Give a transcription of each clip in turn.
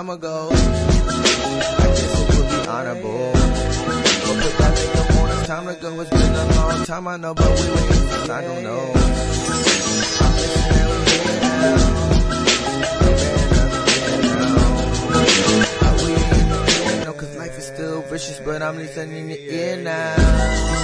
time ago. I guess it would be honorable. But put that makeup on, it's time to go. It's been a long time, I know, but we wait. I don't know. I'm missing every year now. Are we in the air? No, cause life is still vicious, but I'm listening in your ear now.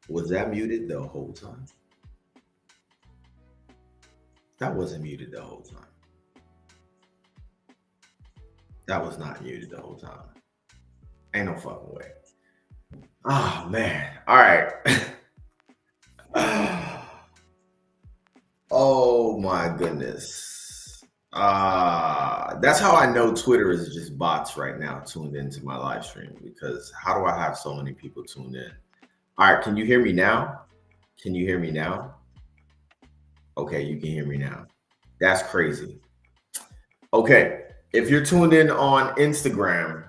Was that muted the whole time? That wasn't muted the whole time. That was not muted the whole time. Ain't no fucking way. Oh, man. All right. Oh, my goodness. That's how I know Twitter is just bots right now tuned into my live stream, because how do I have so many people tuned in? All right. Can you hear me now? Can you hear me now? Okay, you can hear me now. That's crazy. Okay. If you're tuned in on Instagram,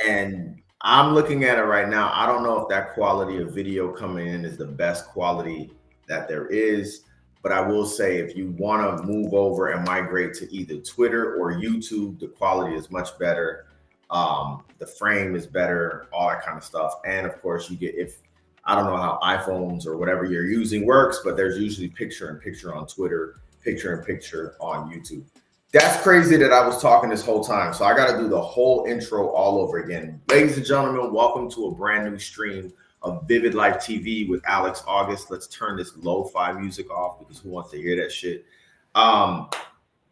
and I'm looking at it right now, I don't know if that quality of video coming in is the best quality that there is, but I will say if you want to move over and migrate to either Twitter or YouTube, the quality is much better. The frame is better, all that kind of stuff. And of course, you get, if I don't know how iPhones or whatever you're using works, but there's usually picture in picture on Twitter, picture in picture on YouTube. That's crazy that I was talking this whole time. So I got to do the whole intro all over again. Ladies and gentlemen, welcome to a brand new stream of VividLife TV with Alex Auguste. Let's turn this lo-fi music off, because who wants to hear that shit?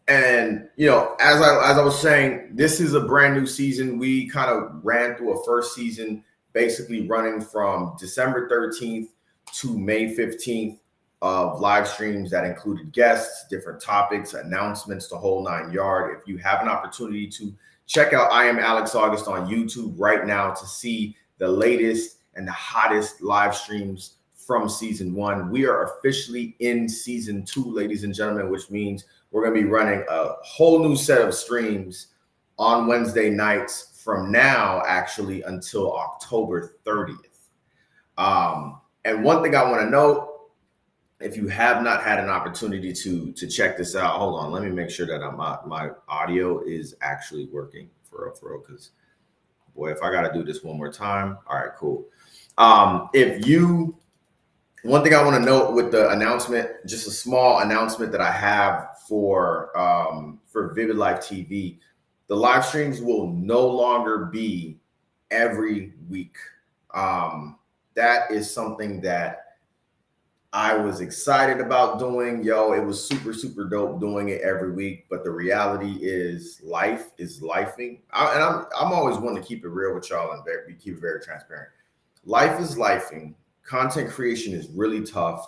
And you know, as I was saying, this is a brand new season. We kind of ran through a first season, basically running from December 13th to May 15th. Of live streams that included guests, different topics, announcements, the whole 9 yards. If you have an opportunity to check out I Am Alex Auguste on YouTube right now to see the latest and the hottest live streams from season 1. We are officially in season 2, ladies and gentlemen, which means we're going to be running a whole new set of streams on Wednesday nights from now, actually, until October 30th. And one thing I want to note, if you have not had an opportunity to check this out, hold on, let me make sure that my audio is actually working for real, because boy, if I got to do this one more time. All right, cool. One thing I want to note with the announcement, just a small announcement that I have for VividLife TV, the live streams will no longer be every week. That is something that I was excited about doing. It was super, super dope doing it every week. But the reality is life is lifing. I'm always one to keep it real with y'all and keep it very transparent. Life is lifing. Content creation is really tough.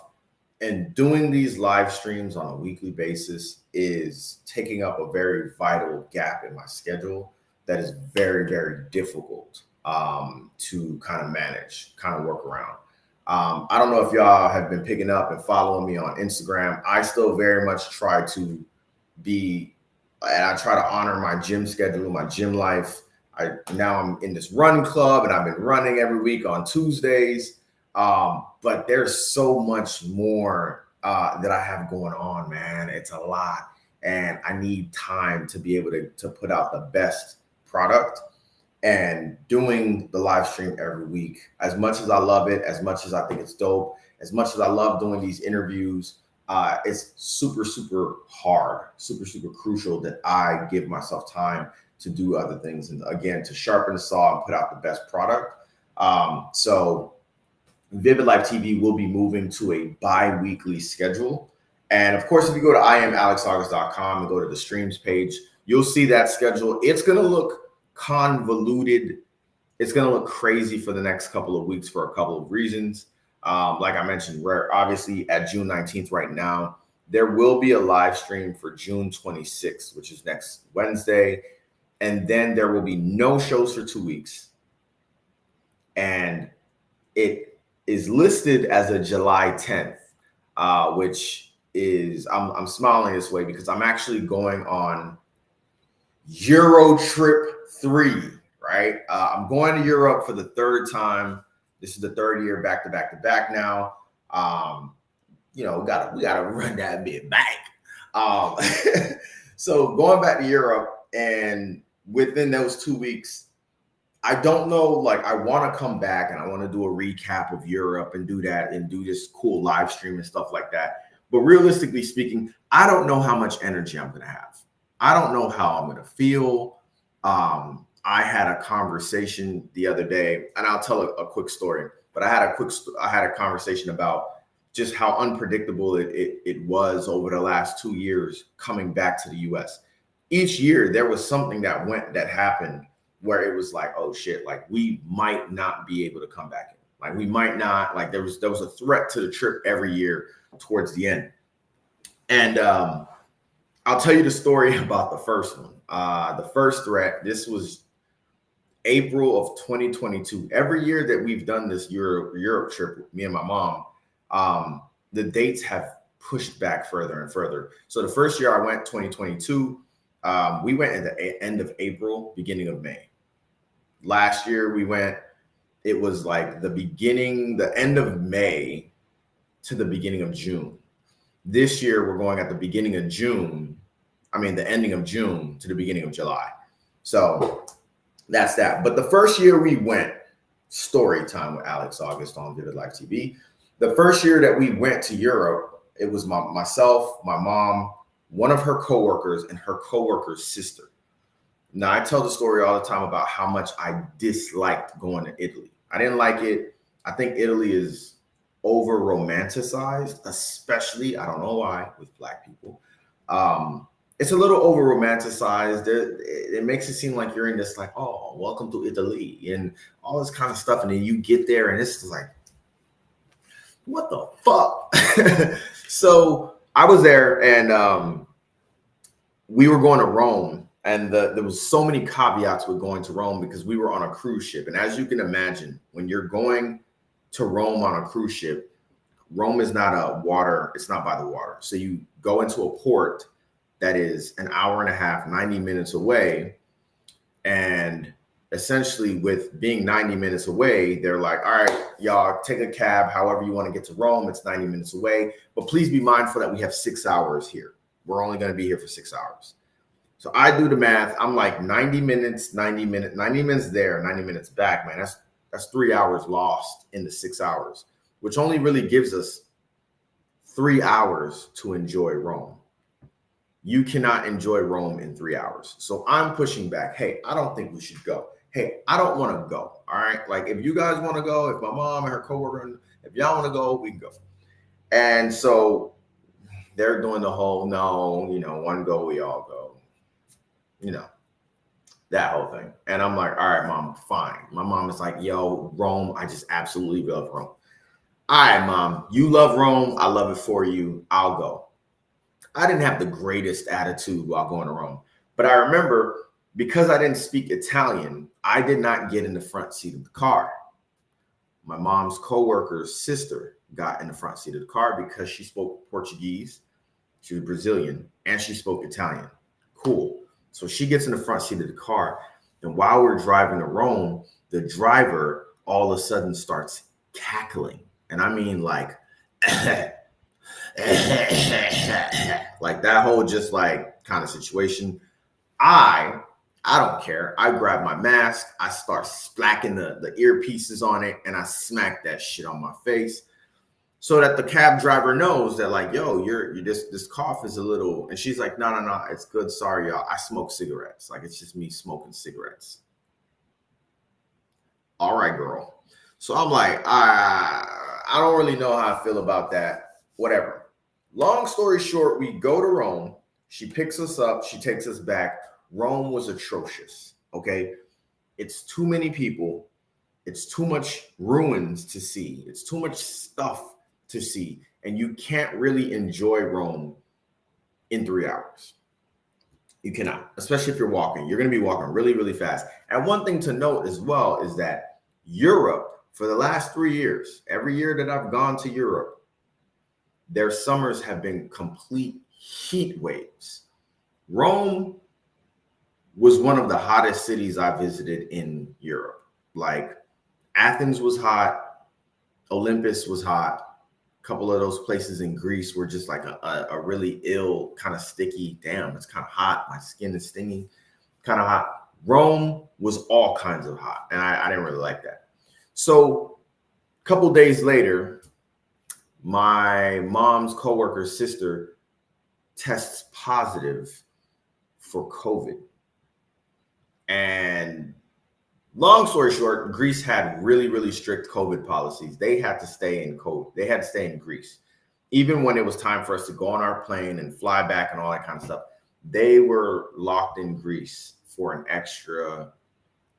And doing these live streams on a weekly basis is taking up a very vital gap in my schedule that is very, very difficult to kind of manage, kind of work around. I don't know if y'all have been picking up and following me on Instagram. I still very much try to be, and I try to honor my gym schedule, my gym life. Now I'm in this run club, and I've been running every week on Tuesdays. But there's so much more that I have going on, man. It's a lot, and I need time to be able to put out the best product. And doing the live stream every week, as much as I love it, as much as I think it's dope, as much as I love doing these interviews, it's super, super hard, super, super crucial that I give myself time to do other things. And again, to sharpen the saw and put out the best product. So VividLife TV will be moving to a bi-weekly schedule. And of course, if you go to IamAlexAuguste.com and go to the streams page, you'll see that schedule. It's going to look convoluted. It's going to look crazy for the next couple of weeks for a couple of reasons. Like I mentioned, we're obviously at June 19th right now. There will be a live stream for June 26th, which is next Wednesday. And then there will be no shows for 2 weeks. And it is listed as a July 10th, which is, I'm smiling this way because I'm actually going on Euro Trip 3, right? I'm going to Europe for the 3rd time. This is the 3rd year back to back now. We gotta run that bit back. So going back to Europe, and within those 2 weeks, I don't know, like I want to come back and I want to do a recap of Europe and do that and do this cool live stream and stuff like that. But realistically speaking, I don't know how much energy I'm going to have. I don't know how I'm going to feel. I had a conversation the other day, and I'll tell a quick story, but but I had a conversation about just how unpredictable it was over the last 2 years coming back to the US. Each year there was something that happened where it was like, oh shit, like we might not be able to come back in. Like we might not, like there was a threat to the trip every year towards the end. And I'll tell you the story about the first one. The first threat, this was April of 2022. Every year that we've done this Europe trip with me and my mom, the dates have pushed back further and further. So the first year I went, 2022, we went at the end of April, beginning of May. Last year we went, it was like the end of May to the beginning of June. This year we're going at the ending of June to the beginning of July. So that's that. But the first year we went, Storytime with Alex Auguste on VividLife TV. The first year that we went to Europe, it was myself, my mom, one of her coworkers, and her coworker's sister. Now, I tell the story all the time about how much I disliked going to Italy. I didn't like it. I think Italy is over romanticized, especially, I don't know why, with Black people. It's a little over romanticized. It makes it seem like you're in this like, oh, welcome to Italy and all this kind of stuff. And then you get there and it's just like, what the fuck? So I was there and we were going to Rome. And there was so many caveats with going to Rome because we were on a cruise ship. And as you can imagine, when you're going to Rome on a cruise ship, Rome is not it's not by the water. So you go into a port that is an hour and a half, 90 minutes away. And essentially with being 90 minutes away, they're like, all right, y'all take a cab, however you want to get to Rome. It's 90 minutes away, but please be mindful that we have 6 hours here. We're only going to be here for 6 hours. So I do the math. I'm like 90 minutes there, 90 minutes back, man. That's 3 hours lost in the 6 hours, which only really gives us 3 hours to enjoy Rome. You cannot enjoy Rome in 3 hours. So I'm pushing back. Hey, I don't think we should go. Hey, I don't want to go. All right. Like if you guys want to go, if my mom and her coworker, if y'all want to go, we can go. And so they're doing the whole, no, one go, we all go. That whole thing. And I'm like, all right, mom, fine. My mom is like, yo, Rome, I just absolutely love Rome. All right, mom, you love Rome. I love it for you. I'll go. I didn't have the greatest attitude while going to Rome, but I remember because I didn't speak Italian, I did not get in the front seat of the car. My mom's coworker's sister got in the front seat of the car because she spoke Portuguese, she was Brazilian, and she spoke Italian. Cool. So she gets in the front seat of the car, and while we're driving to Rome, the driver all of a sudden starts cackling. And I mean like, like that whole just like kind of situation. I don't care. I grab my mask. I start splacking the earpieces on it, and I smack that shit on my face so that the cab driver knows that like, yo, this cough is a little. And she's like, no, it's good. Sorry, y'all. I smoke cigarettes. Like it's just me smoking cigarettes. All right, girl. So I'm like, I don't really know how I feel about that. Whatever. Long story short, we go to Rome. She picks us up. She takes us back. Rome was atrocious. Okay. It's too many people. It's too much ruins to see. It's too much stuff to see. And you can't really enjoy Rome in 3 hours. You cannot, especially if you're walking. You're going to be walking really, really fast. And one thing to note as well is that Europe, for the last 3 years, every year that I've gone to Europe, their summers have been complete heat waves. Rome was one of the hottest cities I visited in Europe. Like Athens was hot, Olympus was hot. A couple of those places in Greece were just like a really ill, kind of sticky. Damn, it's kind of hot. My skin is stinging, kind of hot. Rome was all kinds of hot, and I didn't really like that. So a couple days later, my mom's coworker's sister tests positive for COVID. And long story short, Greece had really strict COVID policies. They had to stay in COVID. They had to stay in Greece. Even when it was time for us to go on our plane and fly back and all that kind of stuff, they were locked in Greece for an extra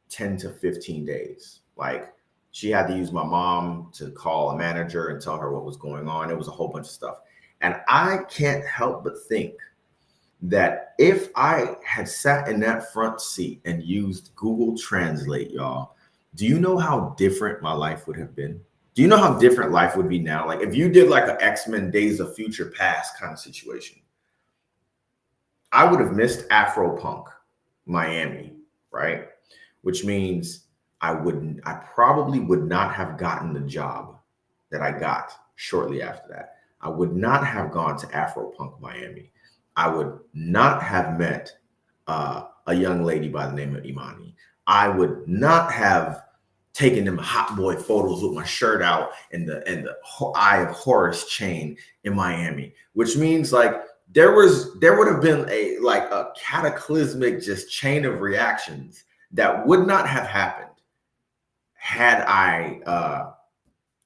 10 to 15 days. Like, she had to use my mom to call a manager and tell her what was going on. It was a whole bunch of stuff. And I can't help but think that if I had sat in that front seat and used Google Translate, y'all, do you know how different my life would have been? Do you know how different life would be now? Like, if you did like an X-Men Days of Future Past kind of situation, I would have missed Afropunk Miami, right? Which means I probably would not have gotten the job that I got shortly after that. I would not have gone to Afropunk Miami. I would not have met a young lady by the name of Imani. I would not have taken them hot boy photos with my shirt out and the Eye of Horus chain in Miami, which means like there would have been a cataclysmic just chain of reactions that would not have happened had I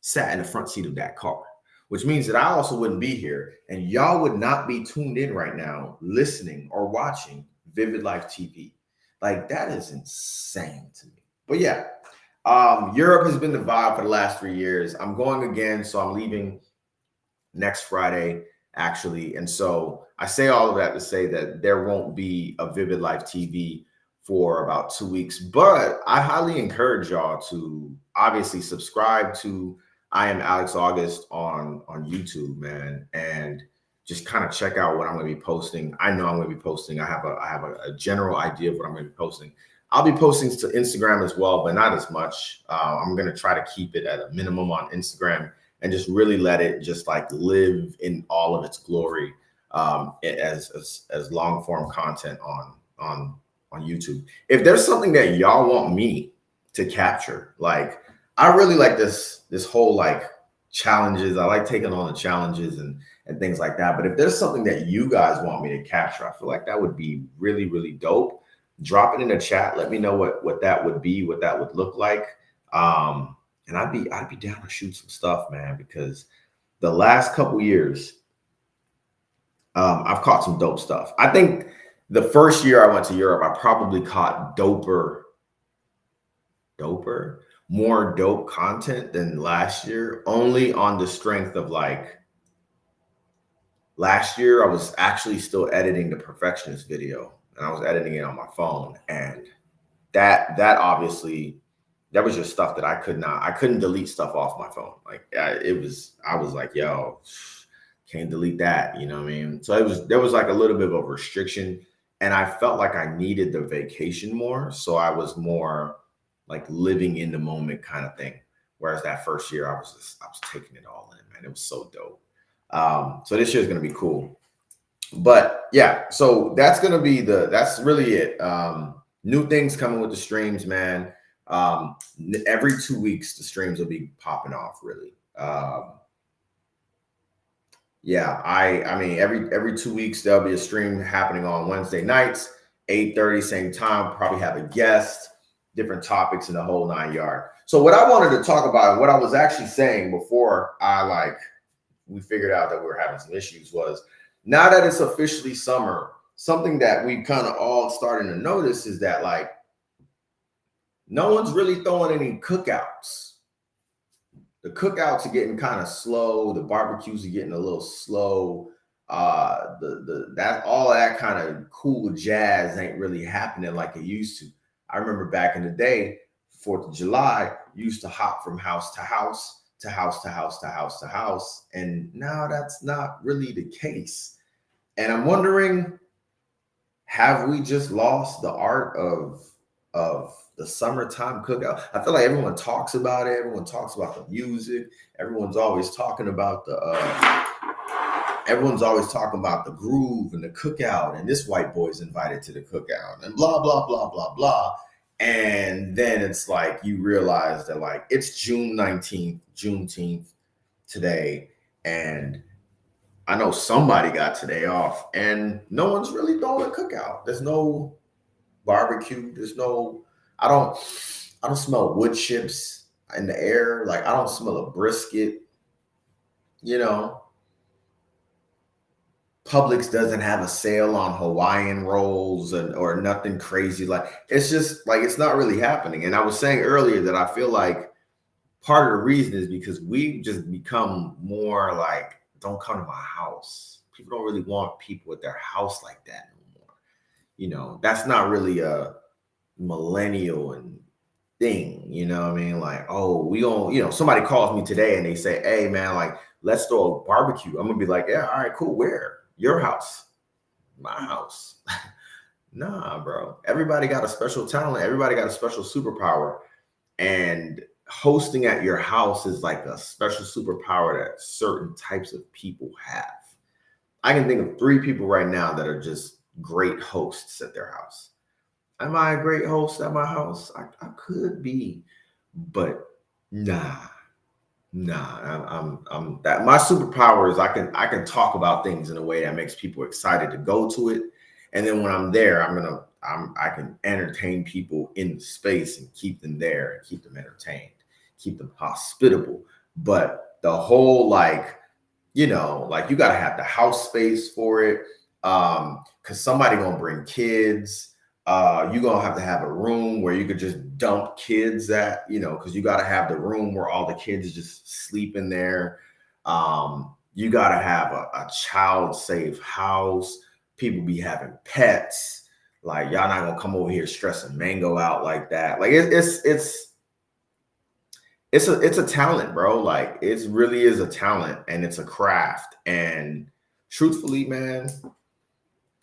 sat in the front seat of that car, which means that I also wouldn't be here and y'all would not be tuned in right now, listening or watching VividLife TV. Like, that is insane to me. But yeah, Europe has been the vibe for the last 3 years. I'm going again, so I'm leaving next Friday, actually. And so I say all of that to say that there won't be a VividLife TV for about 2 weeks, but I highly encourage y'all to obviously subscribe to I Am Alex Auguste on YouTube, man, and just kind of check out what I'm going to be posting. I know I'm going to be posting. I have a general idea of what I'm going to be posting. I'll be posting to Instagram as well, but not as much. I'm going to try to keep it at a minimum on Instagram and just really let it just like live in all of its glory as long form content on YouTube. If there's something that y'all want me to capture, like, I really like this whole like challenges. I like taking on the challenges and things like that. But if there's something that you guys want me to capture, I feel like that would be really dope. Drop it in the chat. Let me know what that would be, what that would look like. And I'd be down to shoot some stuff, man, because the last couple years, I've caught some dope stuff. I think the first year I went to Europe, I probably caught more dope content than last year, only on the strength of like last year I was actually still editing the Perfectionist video and I was editing it on my phone, and that obviously that was just stuff that I couldn't delete stuff off my phone. Like I was like, yo, can't delete that, you know what I mean? So there was like a little bit of a restriction, and I felt like I needed the vacation more, so I was more like living in the moment kind of thing. Whereas that first year I was taking it all in, man. It was so dope. So this year is going to be cool. But yeah, so that's really it. New things coming with the streams, man. Every 2 weeks, the streams will be popping off, really. Yeah, I mean, every 2 weeks, there'll be a stream happening on Wednesday nights, 8:30, same time, probably have a guest, different topics in the whole 9 yard. So what I wanted to talk about, what I was actually saying before we figured out that we were having some issues, was now that it's officially summer, something that we kind of all starting to notice is that like no one's really throwing any cookouts. The cookouts are getting kind of slow. The barbecues are getting a little slow. All that kind of cool jazz ain't really happening like it used to. I remember back in the day, 4th of July, you used to hop from house to house to house to house to house to house. And now that's not really the case. And I'm wondering, have we just lost the art of the summertime cookout? I feel like everyone talks about it. Everyone talks about the music. Everyone's always talking about the groove and the cookout, and this white boy's invited to the cookout and blah, blah, blah, blah, blah. And then it's like you realize that like it's June 19th, Juneteenth today, and I know somebody got today off, and no one's really throwing a cookout. There's no barbecue. There's no, I I don't smell wood chips in the air. Like, I don't smell a brisket. You know, Publix doesn't have a sale on Hawaiian rolls or nothing crazy. Like, it's just like, it's not really happening. And I was saying earlier that I feel like part of the reason is because we've just become more like, don't come to my house. People don't really want people at their house like that no more. You know, that's not really a millennial and thing. You know what I mean? Like, oh, we don't, you know, somebody calls me today and they say, hey man, like, let's throw a barbecue. I'm gonna be like, yeah, all right, cool. Where? Your house, my house. Nah, bro. Everybody got a special talent. Everybody got a special superpower. And hosting at your house is like a special superpower that certain types of people have. I can think of 3 people right now that are just great hosts at their house. Am I a great host at my house? I could be, but nah. I'm that my superpower is I can talk about things in a way that makes people excited to go to it. And then when I'm there, I can entertain people in the space and keep them there and keep them entertained, keep them hospitable. But the whole, like, you know, like, you gotta have the house space for it. Cause somebody gonna bring kids. You're gonna have a room where you could just dump kids at, you know, because you got to have the room where all the kids just sleep in there. You got to have a child safe house. People be having pets. Like, y'all not gonna come over here stressing Mango out like that. Like, it's a talent, bro. Like, it really is a talent, and it's a craft. And truthfully, man,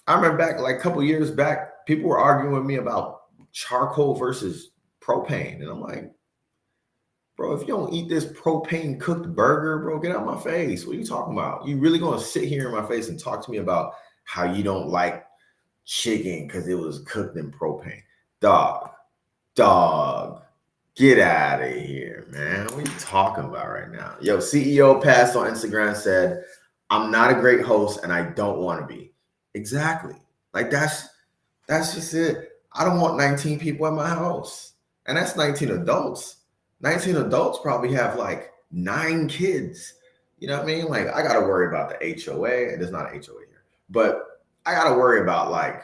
I remember back like a couple years back, people were arguing with me about charcoal versus propane. And I'm like, bro, if you don't eat this propane cooked burger, bro, get out of my face. What are you talking about? You really gonna sit here in my face and talk to me about how you don't like chicken because it was cooked in propane? Dog, get out of here, man. What are you talking about right now? Yo, CEO passed on Instagram, said, I'm not a great host and I don't want to be. Exactly. Like, that's just it. I don't want 19 people at my house. And that's 19 adults. 19 adults probably have like 9 kids. You know what I mean? Like, I got to worry about the HOA. And there's not an HOA here. But I got to worry about like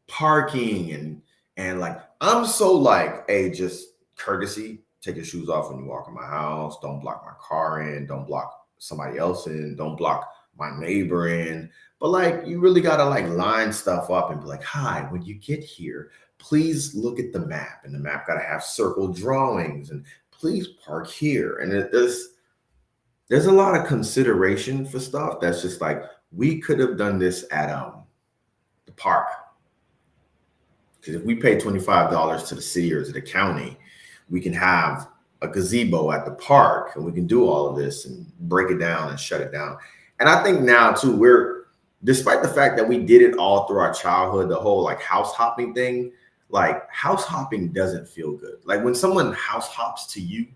parking and like, I'm so like, hey, just courtesy. Take your shoes off when you walk in my house. Don't block my car in. Don't block somebody else in. Don't block my neighbor in. But like, you really got to like line stuff up and be like, hi, when you get here, please look at the map. And the map got to have circle drawings, and please park here. And there's a lot of consideration for stuff that's just like, we could have done this at the park. Because if we pay $25 to the city or to the county, we can have a gazebo at the park, and we can do all of this and break it down and shut it down. And I think now too, despite the fact that we did it all through our childhood, the whole like house hopping thing, like, house hopping doesn't feel good. Like, when someone house hops to you,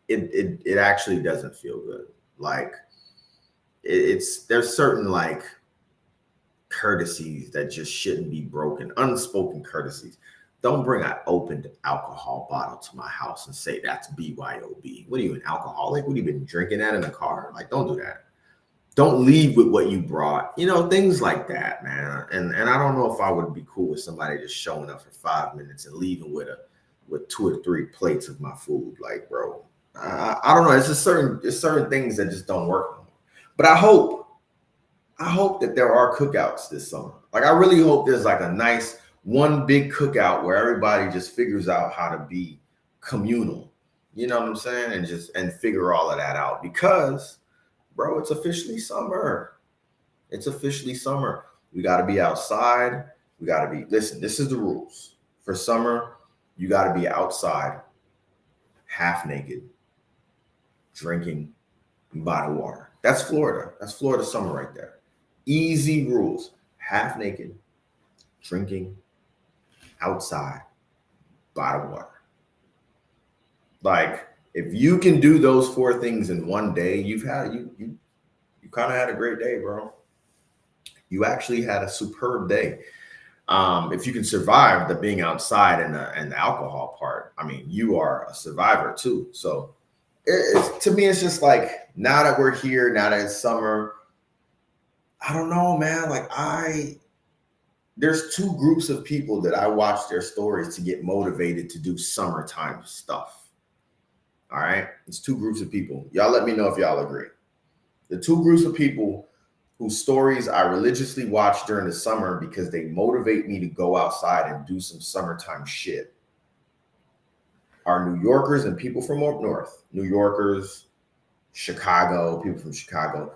it actually doesn't feel good. Like, there's certain like courtesies that just shouldn't be broken, unspoken courtesies. Don't bring an opened alcohol bottle to my house and say that's BYOB. What are you, an alcoholic? What have you been drinking that in the car? Like, don't do that. Don't leave with what you brought, you know, things like that, man. And I don't know if I would be cool with somebody just showing up for 5 minutes and leaving with 2 or 3 plates of my food. Like, bro, I don't know. It's certain things that just don't work anymore. But I hope that there are cookouts this summer. Like, I really hope there's like a nice one big cookout where everybody just figures out how to be communal. You know what I'm saying? And figure all of that out, because bro, it's officially summer. It's officially summer. We got to be outside. We got to be, listen, this is the rules. For summer, you got to be outside, half naked, drinking bottled water. That's Florida. That's Florida summer right there. Easy rules. Half naked, drinking, outside, bottled water. Like, if you can do those 4 things in one day, you kind of had a great day, bro. You actually had a superb day. If you can survive the being outside and the alcohol part, I mean, you are a survivor too. So to me, it's just like, now that we're here, now that it's summer, I don't know, man. Like there's two groups of people that I watch their stories to get motivated to do summertime stuff. All right. It's two groups of people. Y'all let me know if y'all agree. The two groups of people whose stories I religiously watch during the summer because they motivate me to go outside and do some summertime shit are New Yorkers and people from up north. New Yorkers, Chicago, people from Chicago.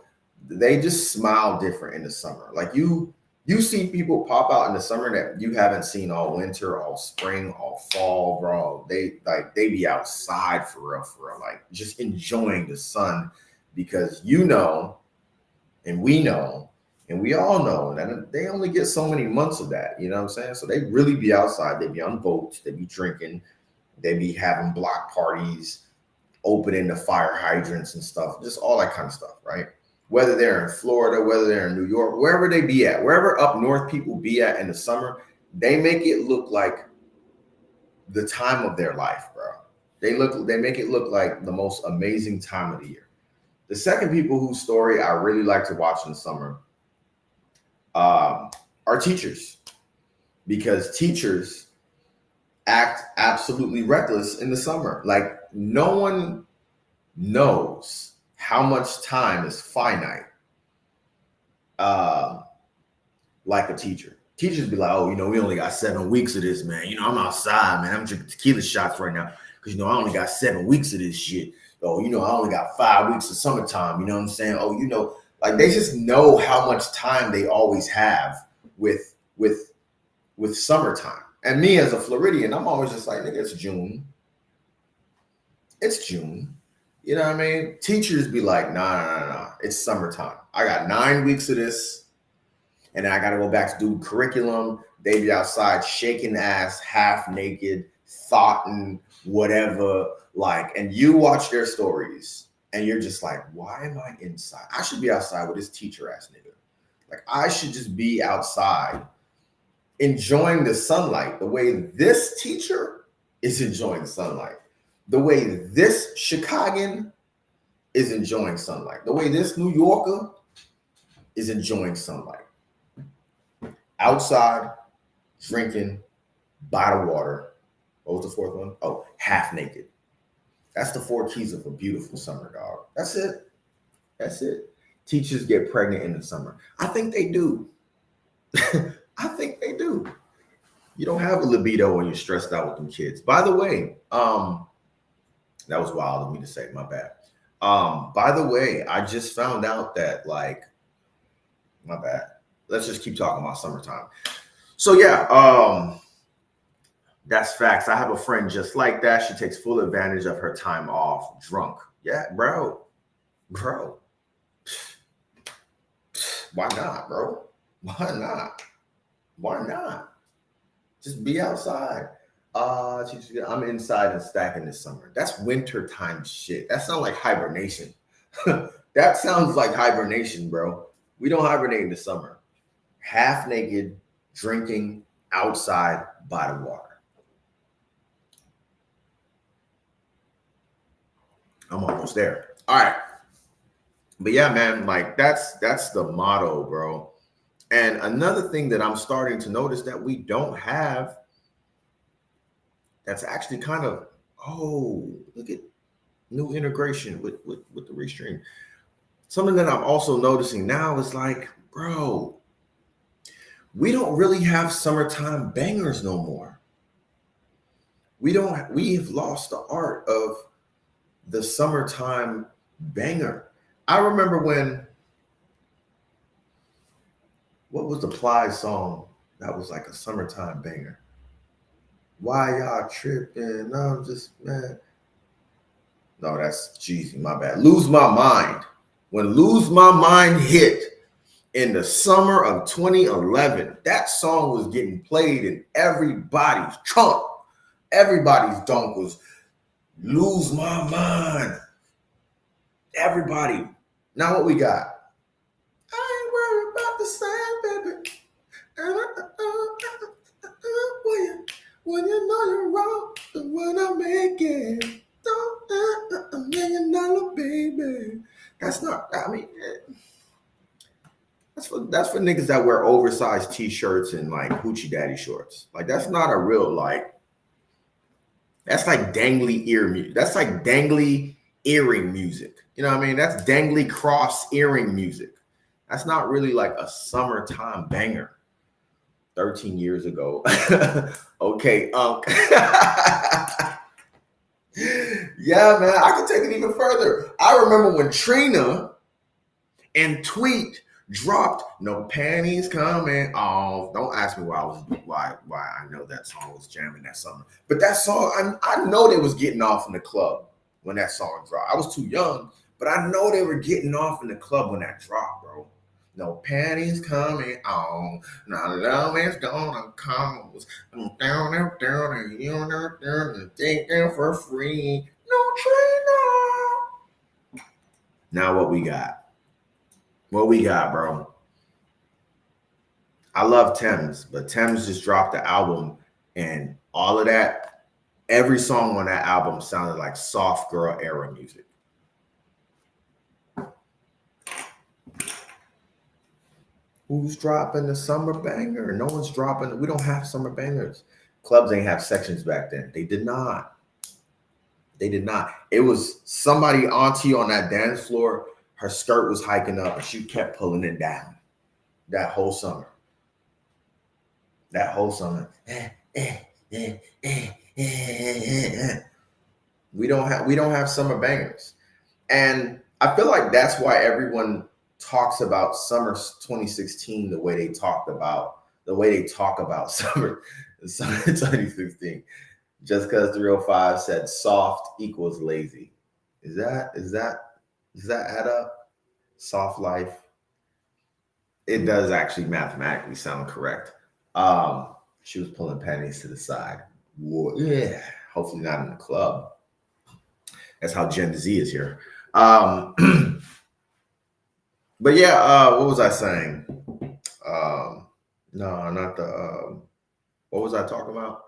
They just smile different in the summer. Like you see people pop out in the summer that you haven't seen all winter, all spring, all fall, bro. They be outside for real, like just enjoying the sun, because and we know, and we all know that they only get so many months of that. You know what I'm saying? So they really be outside. They be on boats. They be drinking. They be having block parties, opening the fire hydrants and stuff, just all that kind of stuff, right? Whether they're in Florida, whether they're in New York, wherever they be at, wherever up north people be at in the summer, they make it look like the time of their life, bro. They make it look like the most amazing time of the year. The second people whose story I really like to watch in the summer are teachers, because teachers act absolutely reckless in the summer. Like, no one knows how much time is finite like a teacher. Teachers be like, oh, we only got 7 weeks of this, man. I'm outside, man. I'm drinking tequila shots right now because, I only got 7 weeks of this shit. Oh, I only got 5 weeks of summertime. You know what I'm saying? Oh, like they just know how much time they always have with summertime. And me as a Floridian, I'm always just like, nigga, it's June. It's June. You know what I mean? Teachers be like, nah. It's summertime. I got 9 weeks of this, and then I got to go back to do curriculum. They be outside shaking ass, half naked, thoughting, whatever. Like, and you watch their stories, and you're just like, why am I inside? I should be outside with this teacher ass nigga. Like, I should just be outside enjoying the sunlight the way this teacher is enjoying sunlight. The way this Chicagoan is enjoying sunlight. The way this New Yorker is enjoying sunlight. Outside, drinking, by the water. What was the fourth one? Oh, half naked. That's the 4 keys of a beautiful summer, dog. That's it. Teachers get pregnant in the summer. I think they do. I think they do. You don't have a libido when you're stressed out with them kids. By the way, that was wild of me to say, my bad. By the way, I just found out that, like, my bad. Let's just keep talking about summertime. So yeah, that's facts. I have a friend just like that. She takes full advantage of her time off drunk. Yeah, bro. Why not, bro? Why not? Just be outside. I'm inside and stacking this summer. That's wintertime shit. That sounds like hibernation. That sounds like hibernation, bro. We don't hibernate in the summer. Half naked, drinking, outside by the water. I'm almost there. All right. But yeah, man, like that's the motto, bro. And another thing that I'm starting to notice that we don't have, that's actually kind of, look at new integration with the restream. Something that I'm also noticing now is like, bro, we don't really have summertime bangers no more. We've lost the art of the summertime banger. I remember what was the Ply song that was like a summertime banger? Why y'all tripping? I'm just mad. No, that's Jeezy, my bad. Lose My Mind. When Lose My Mind hit in the summer of 2011, that song was getting played in everybody's trunk. Everybody's dunk was Lose My Mind. Everybody. Now what we got? I ain't worried about the sand, baby. know you're wrong, but when I make it, don't $1 million, baby. That's not, I mean, that's for niggas that wear oversized t-shirts and like hoochie daddy shorts. Like that's not a real like. That's like dangly ear music. That's like dangly earring music. You know what I mean? That's dangly cross earring music. That's not really like a summertime banger. 13 years ago. Okay, Ankh. Yeah, man, I can take it even further. I remember when Trina and Tweet dropped "No Panties Coming Off." Don't ask me why I know that song was jamming that summer. But that song, I know they was getting off in the club when that song dropped. I was too young, but I know they were getting off in the club when that dropped, bro. No panties coming on. Now love is gonna come. I'm down, and you down, take them for free. No Trina. Now what we got? What we got, bro? I love Thames, but Thames just dropped the album, and all of that, every song on that album sounded like soft girl era music. Who's dropping the summer banger? No one's dropping. We don't have summer bangers. Clubs ain't have sections back then. They did not. They did not. It was somebody auntie on that dance floor. Her skirt was hiking up, and she kept pulling it down. That whole summer. That whole summer. We don't have summer bangers, and I feel like that's why everyone talks about summer 2016 the way they talk about summer 2016, just because 305 said soft equals lazy. Does that add up? Soft life. It does actually mathematically sound correct. She was pulling panties to the side. Whoa, yeah, hopefully not in the club. That's how Gen Z is here. But yeah, what was I saying? No, not the. What was I talking about?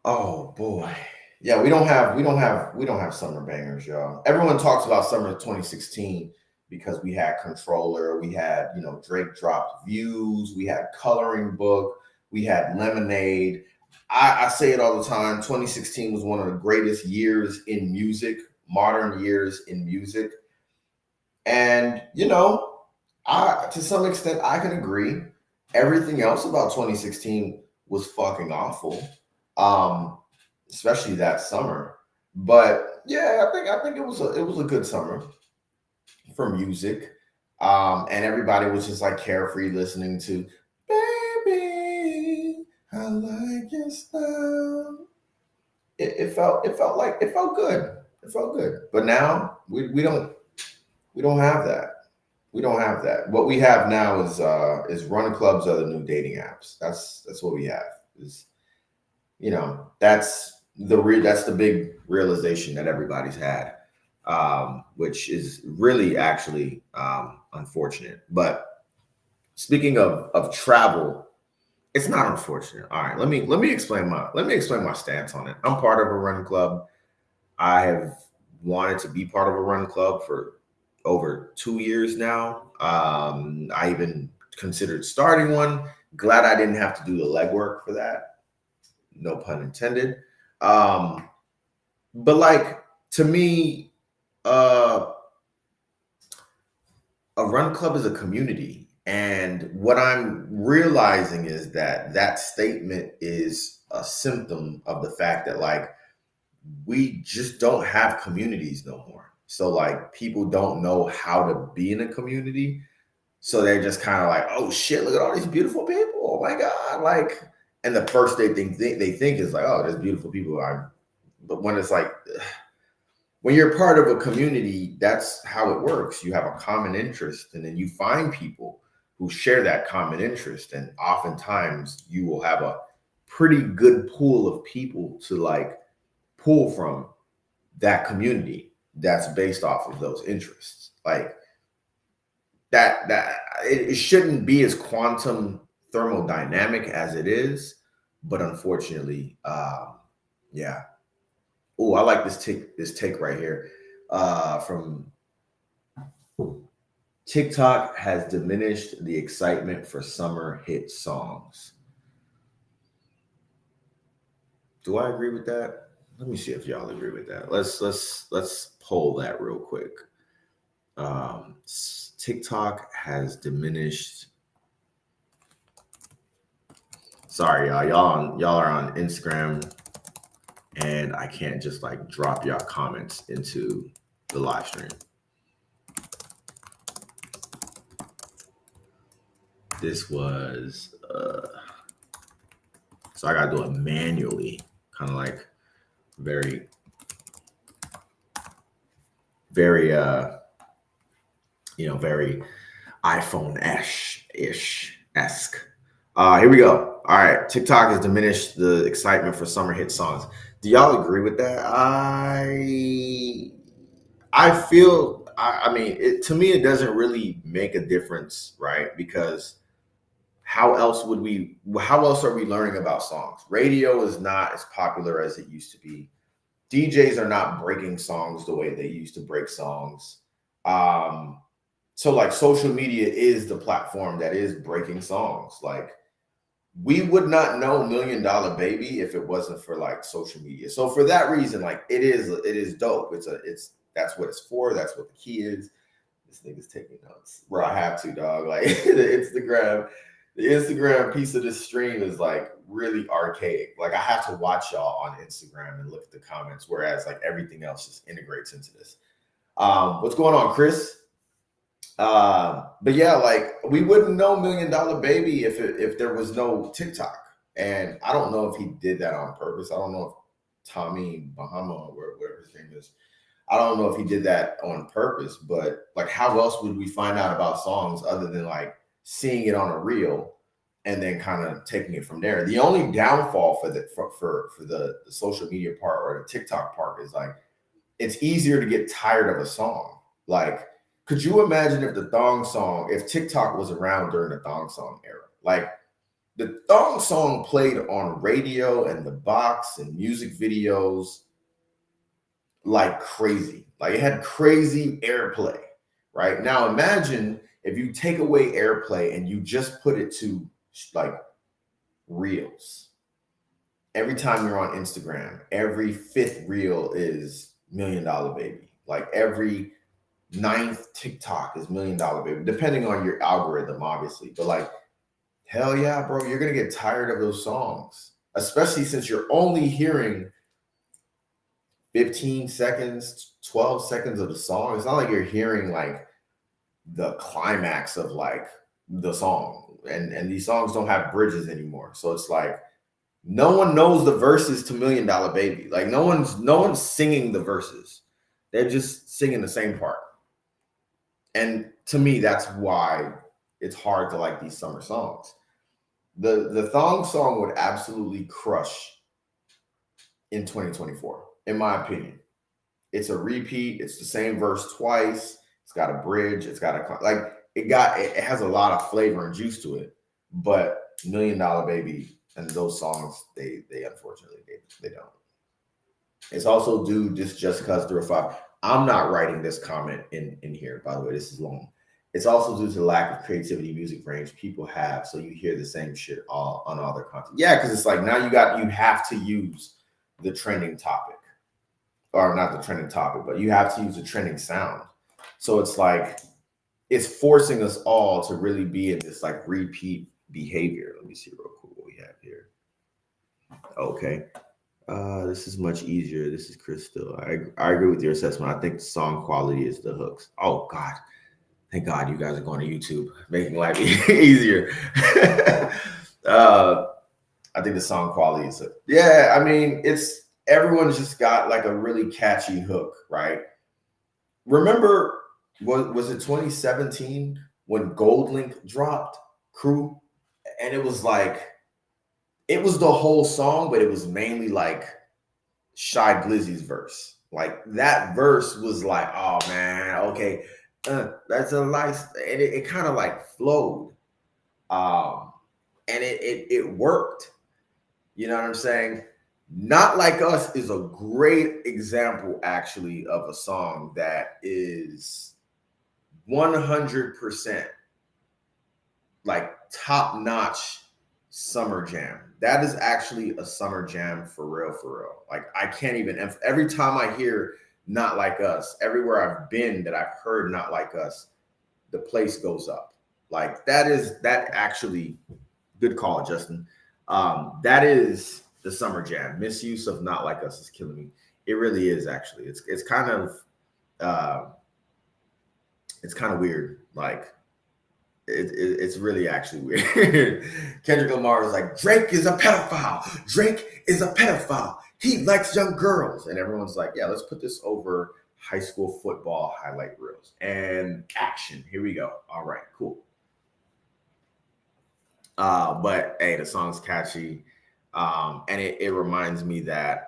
Oh boy, yeah, we don't have summer bangers, y'all. Everyone talks about summer 2016 because we had Controller, we had Drake dropped Views, we had Coloring Book, we had Lemonade. I say it all the time. 2016 was one of the greatest years in music, modern years in music. And, to some extent, I can agree. Everything else about 2016 was fucking awful, especially that summer. But yeah, I think it was a good summer for music, and everybody was just like carefree listening to "Baby, I Like Your Style." It felt good. It felt good. But now we don't have that. We don't have that. What we have now is run clubs are the new dating apps. That's what we have. That's the big realization that everybody's had, which is really actually unfortunate. But speaking of travel, it's not unfortunate. All right, let me explain my stance on it. I'm part of a run club. I have wanted to be part of a run club for over 2 years now. I even considered starting one. Glad I didn't have to do the legwork for that. No pun intended. But like, to me, a run club is a community. And what I'm realizing is that statement is a symptom of the fact that like, we just don't have communities no more. So like people don't know how to be in a community. So they're just kind of like, oh shit, look at all these beautiful people. Oh my God. Like, and the first they think is like, oh, there's beautiful people. But when it's like, when you're part of a community, that's how it works. You have a common interest, and then you find people who share that common interest. And oftentimes you will have a pretty good pool of people to like pull from that community that's based off of those interests. Like it shouldn't be as quantum thermodynamic as it is, but unfortunately, yeah. Oh, I like this take right here from TikTok has diminished the excitement for summer hit songs. Do I agree with that? Let me see if y'all agree with that. Let's poll that real quick. TikTok has diminished. Sorry, y'all. Y'all are on Instagram, and I can't just like drop y'all comments into the live stream. This was so I gotta do it manually, kind of like very very very iPhone-ish-esque. Here we go. All right, TikTok has diminished the excitement for summer hit songs. Do y'all agree with that? I mean, to me, it doesn't really make a difference, right? Because how else are we learning about songs? Radio is not as popular as it used to be. DJs are not breaking songs the way they used to break songs. So like social media is the platform that is breaking songs. Like we would not know $1 Million Baby if it wasn't for like social media. So for that reason, like it is dope. That's what it's for. That's what the key is. This nigga's taking notes. Bro, I have to, dog. Like the Instagram piece of this stream is like really archaic. Like I have to watch y'all on Instagram and look at the comments, whereas like everything else just integrates into this. What's going on, Chris? But yeah, like we wouldn't know $1 Million Baby if there was no TikTok. And I don't know if he did that on purpose. I don't know if Tommy Bahama or whatever his name is. I don't know if he did that on purpose, but like how else would we find out about songs other than like seeing it on a reel and then kind of taking it from there? The only downfall for the social media part or the TikTok part is like it's easier to get tired of a song. Like, could you imagine if TikTok was around during the thong song era? Like the thong song played on radio and the box and music videos like crazy. Like it had crazy airplay, right? Now imagine if you take away airplay and you just put it to like reels. Every time you're on Instagram, every fifth reel is $1 Million Baby. Like every 9th TikTok is $1 Million Baby, depending on your algorithm, obviously. But like, hell yeah, bro, you're gonna get tired of those songs, especially since you're only hearing 15 seconds, 12 seconds of the song. It's not like you're hearing like the climax of like the song. And these songs don't have bridges anymore. So it's like no one knows the verses to $1 Million Baby. Like no one's singing the verses. They're just singing the same part. And to me, that's why it's hard to like these summer songs. The thong song would absolutely crush in 2024, in my opinion. It's a repeat. It's the same verse twice. It's got a bridge. It's got it has a lot of flavor and juice to it. But $1 Million Baby and those songs, they unfortunately they don't. It's also due just because 305. I'm not writing this comment in here, by the way. This is long. It's also due to the lack of creativity music range people have. So you hear the same shit on all their content. Yeah, because it's like now you have to use the trending topic. Or not the trending topic, but you have to use a trending sound. So it's like it's forcing us all to really be in this like repeat behavior. Let me see real quick what we have here. Okay. This is much easier. This is Crystal. I agree with your assessment. I think the song quality is the hooks. Oh God. Thank God you guys are going to YouTube, making life easier. I think the song quality is yeah, I mean, everyone's just got like a really catchy hook, right? Remember, was it 2017 when Gold Link dropped Crew? And it was like, it was the whole song, but it was mainly like Shy Glizzy's verse. Like that verse was like, oh man, okay, that's a nice, and it kind of like flowed. And it worked. You know what I'm saying? Not Like Us is a great example, actually, of a song that is 100% like top-notch summer jam. That is actually a summer jam for real, for real. Like, I can't even, every time I hear Not Like Us, everywhere I've been that I've heard Not Like Us, the place goes up. Like, that actually, good call, Justin. That is the summer jam. Misuse of Not Like Us is killing me. It really is, actually. It's kind of weird. Like, it's really actually weird. Kendrick Lamar is like, Drake is a pedophile. Drake is a pedophile. He likes young girls. And everyone's like, yeah, let's put this over high school football highlight reels. And action. Here we go. All right, cool. But hey, the song's catchy. And it reminds me that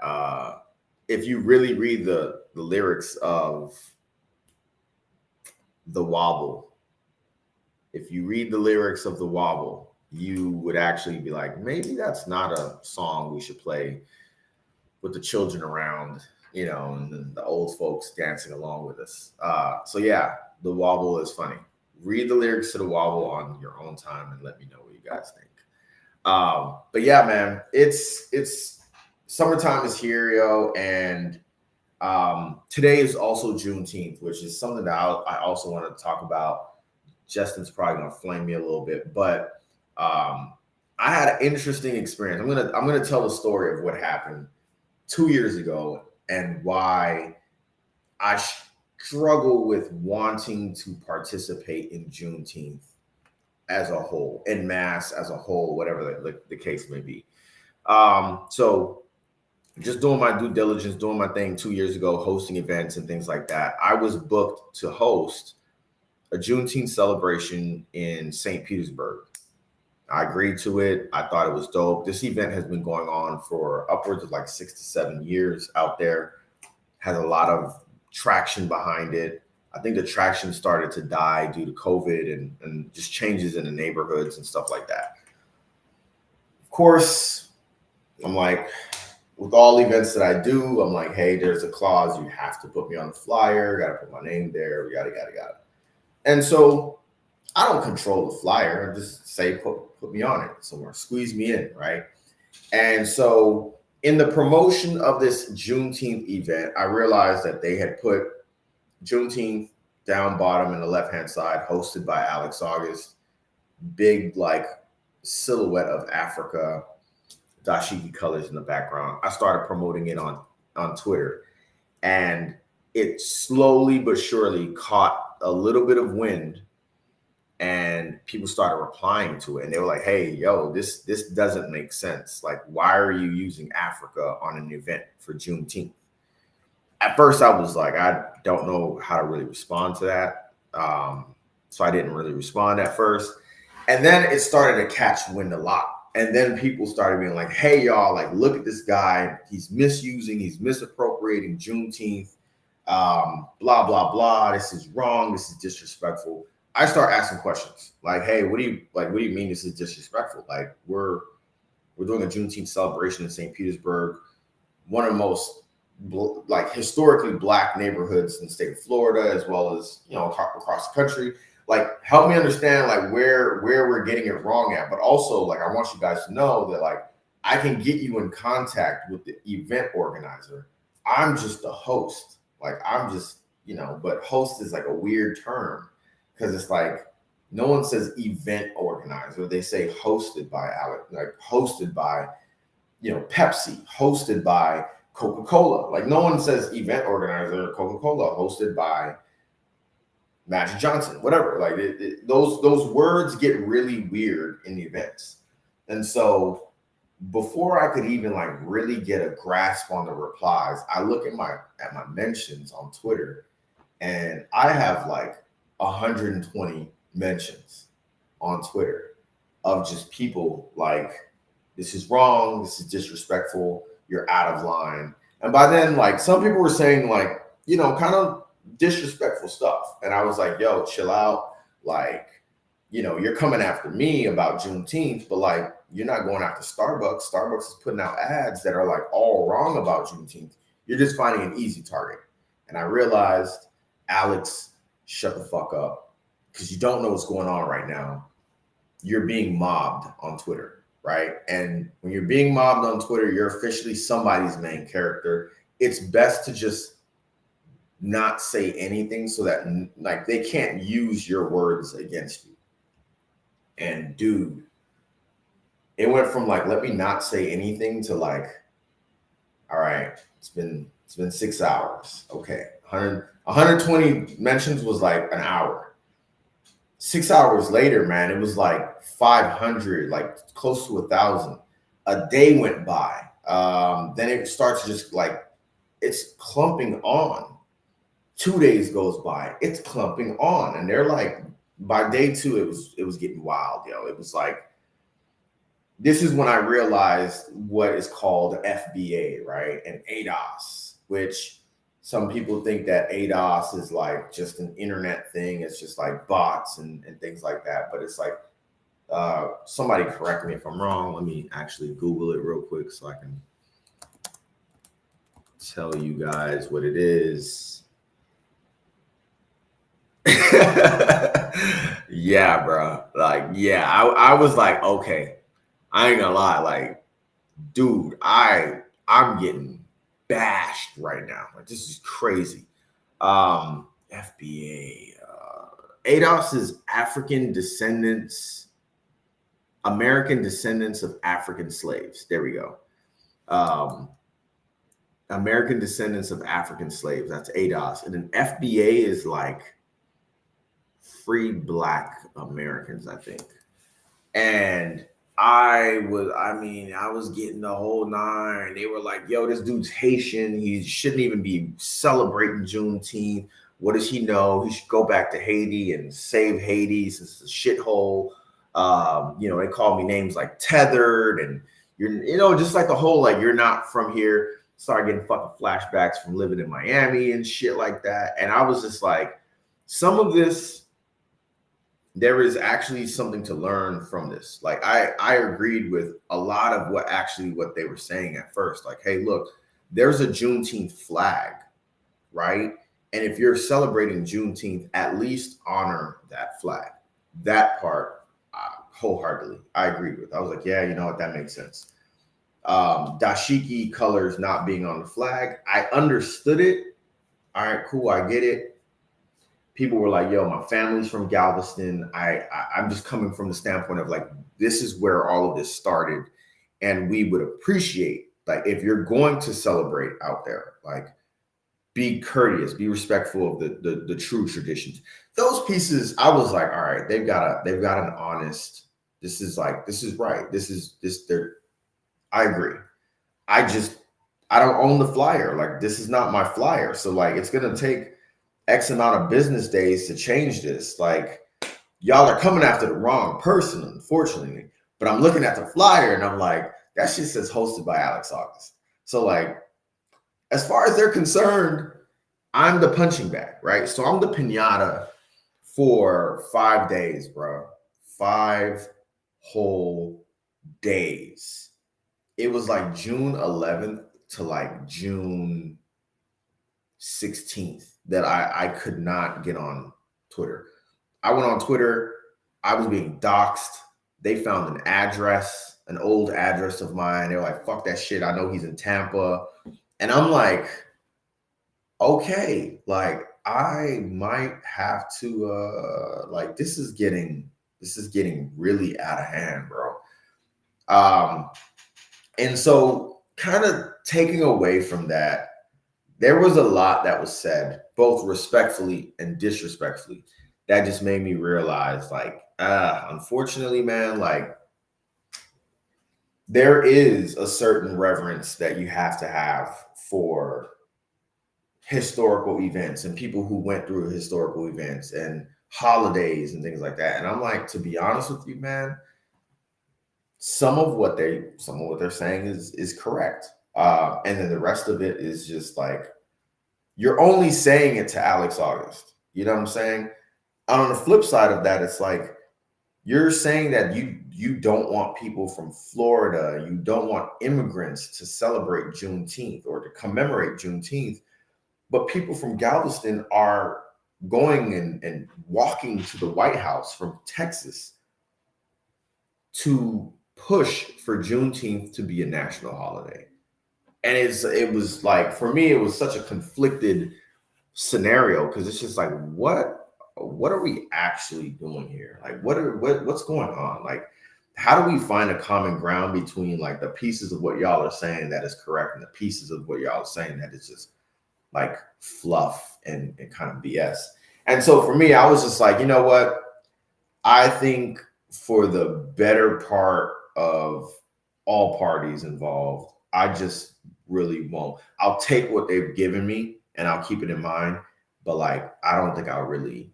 if you really read the lyrics of The Wobble, if you read the lyrics of The Wobble, you would actually be like, maybe that's not a song we should play with the children around, you know, and the old folks dancing along with us. So yeah, The Wobble is funny. Read the lyrics to The Wobble on your own time and let me know what you guys think. But yeah, man, it's summertime is here, yo, and today is also Juneteenth, which is something that I also want to talk about. Justin's probably gonna flame me a little bit, but I had an interesting experience. I'm gonna tell the story of what happened 2 years ago and why I struggle with wanting to participate in Juneteenth as a whole, en masse, as a whole, whatever the case may be. So just doing my due diligence, doing my thing 2 years ago, hosting events and things like that. I was booked to host a Juneteenth celebration in St. Petersburg. I agreed to it. I thought it was dope. This event has been going on for upwards of like 6 to 7 years out there. Has a lot of traction behind it. I think the traction started to die due to COVID and just changes in the neighborhoods and stuff like that. Of course, I'm like, with all events that I do, I'm like, hey, there's a clause. You have to put me on the flyer. Got to put my name there. Yada, yada, yada. And so I don't control the flyer. I just say, put me on it somewhere, squeeze me in, right? And so in the promotion of this Juneteenth event, I realized that they had put Juneteenth down bottom in the left-hand side, hosted by Alex Auguste, big like silhouette of Africa, dashiki colors in the background. I started promoting it on Twitter, and it slowly but surely caught a little bit of wind, and people started replying to it, and they were like, hey, yo, this doesn't make sense. Like, why are you using Africa on an event for Juneteenth? At first I was like, I don't know how to really respond to that. So I didn't really respond at first. And then it started to catch wind a lot. And then people started being like, hey, y'all, like, look at this guy. He's misappropriating Juneteenth. Blah, blah, blah. This is wrong. This is disrespectful. I start asking questions like, hey, what do you mean this is disrespectful? Like, we're doing a Juneteenth celebration in St. Petersburg, one of the most like historically Black neighborhoods in the state of Florida, as well as, you know, across the country. Like, help me understand like where we're getting it wrong at. But also, like, I want you guys to know that like I can get you in contact with the event organizer. I'm just the host. Like, I'm just, you know, but host is like a weird term because it's like no one says event organizer. They say hosted by Alex, like hosted by, you know, Pepsi, hosted by Coca-Cola. Like, no one says event organizer, Coca-Cola, hosted by Magic Johnson, whatever. Like, those words get really weird in the events. And so before I could even like really get a grasp on the replies, I look at my mentions on Twitter, and I have like 120 mentions on Twitter of just people like, this is wrong, this is disrespectful, you're out of line. And by then, like, some people were saying like, you know, kind of disrespectful stuff. And I was like, yo, chill out. Like, you know, you're coming after me about Juneteenth, but like, you're not going after Starbucks. Starbucks is putting out ads that are like all wrong about Juneteenth. You're just finding an easy target. And I realized, Alex, shut the fuck up, because you don't know what's going on right now. You're being mobbed on Twitter, right? And when you're being mobbed on Twitter, you're officially somebody's main character. It's best to just not say anything so that like they can't use your words against you. And dude, it went from like, let me not say anything to like, all right, it's been 6 hours. Okay. 120 mentions was like an hour. 6 hours later, man, it was like 500, like close to 1,000. A day went by. Then it starts just like, it's clumping on. 2 days goes by, it's clumping on. And they're like, by day 2, it was getting wild, yo. It was like, this is when I realized what is called FBA, right? And ADOS, which some people think that ADOS is like just an internet thing. It's just like bots and things like that. But it's like, somebody correct me if I'm wrong. Let me actually Google it real quick so I can tell you guys what it is. Yeah, bro. Like, yeah, I was like, okay, I ain't gonna lie. Like, dude, I'm getting bashed right now. Like, this is crazy. FBA, ADOS is American descendants of African slaves. There we go. American descendants of African slaves. That's ADOS. And then FBA is like Free Black Americans, I think. And I was getting the whole nine. They were like, yo, this dude's Haitian. He shouldn't even be celebrating Juneteenth. What does he know? He should go back to Haiti and save Haiti since it's a shithole. They call me names like tethered, and you're, just like the whole, like, you're not from here. Started getting fucking flashbacks from living in Miami and shit like that. And I was just like, some of this, there is actually something to learn from this. Like, I agreed with a lot of what they were saying at first. Like, hey, look, there's a Juneteenth flag, right? And if you're celebrating Juneteenth, at least honor that flag. That part, wholeheartedly, I agreed with. I was like, yeah, you know what, that makes sense. Dashiki colors not being on the flag, I understood it. All right, cool, I get it. People were like, yo, my family's from Galveston. I'm just coming from the standpoint of like, this is where all of this started. And we would appreciate, like, if you're going to celebrate out there, like, be courteous, be respectful of the true traditions. Those pieces, I was like, all right, they've got an honest, this is right. I agree. I don't own the flyer. Like, this is not my flyer. So like, it's going to take X amount of business days to change this. Like, y'all are coming after the wrong person, unfortunately. But I'm looking at the flyer and I'm like, that shit says hosted by Alex Auguste. So like, as far as they're concerned, I'm the punching bag, right? So I'm the piñata for 5 days, bro. 5 whole days. It was like June 11th to like June 16th that I could not get on Twitter. I went on Twitter. I was being doxxed. They found an address, an old address of mine. They were like, fuck that shit. I know he's in Tampa. And I'm like, okay, like, I might have to, like, this is getting really out of hand, bro. And so kind of taking away from that, there was a lot that was said, both respectfully and disrespectfully, that just made me realize, like, unfortunately, man, like, there is a certain reverence that you have to have for historical events and people who went through historical events and holidays and things like that. And I'm like, to be honest with you, man, some of what they're saying is correct. And then the rest of it is just like, you're only saying it to Alex Auguste. You know what I'm saying? And on the flip side of that, it's like, You're saying that you don't want people from Florida, you don't want immigrants to celebrate Juneteenth or to commemorate Juneteenth, but people from Galveston are going and walking to the White House from Texas to push for Juneteenth to be a national holiday. And it was like, for me, it was such a conflicted scenario, because it's just like, what are we actually doing here? Like, what's going on? Like, how do we find a common ground between like the pieces of what y'all are saying that is correct and the pieces of what y'all are saying that is just like fluff and kind of BS? And so for me, I was just like, you know what? I think for the better part of all parties involved, I just really won't. I'll take what they've given me and I'll keep it in mind. But like, I don't think I'll really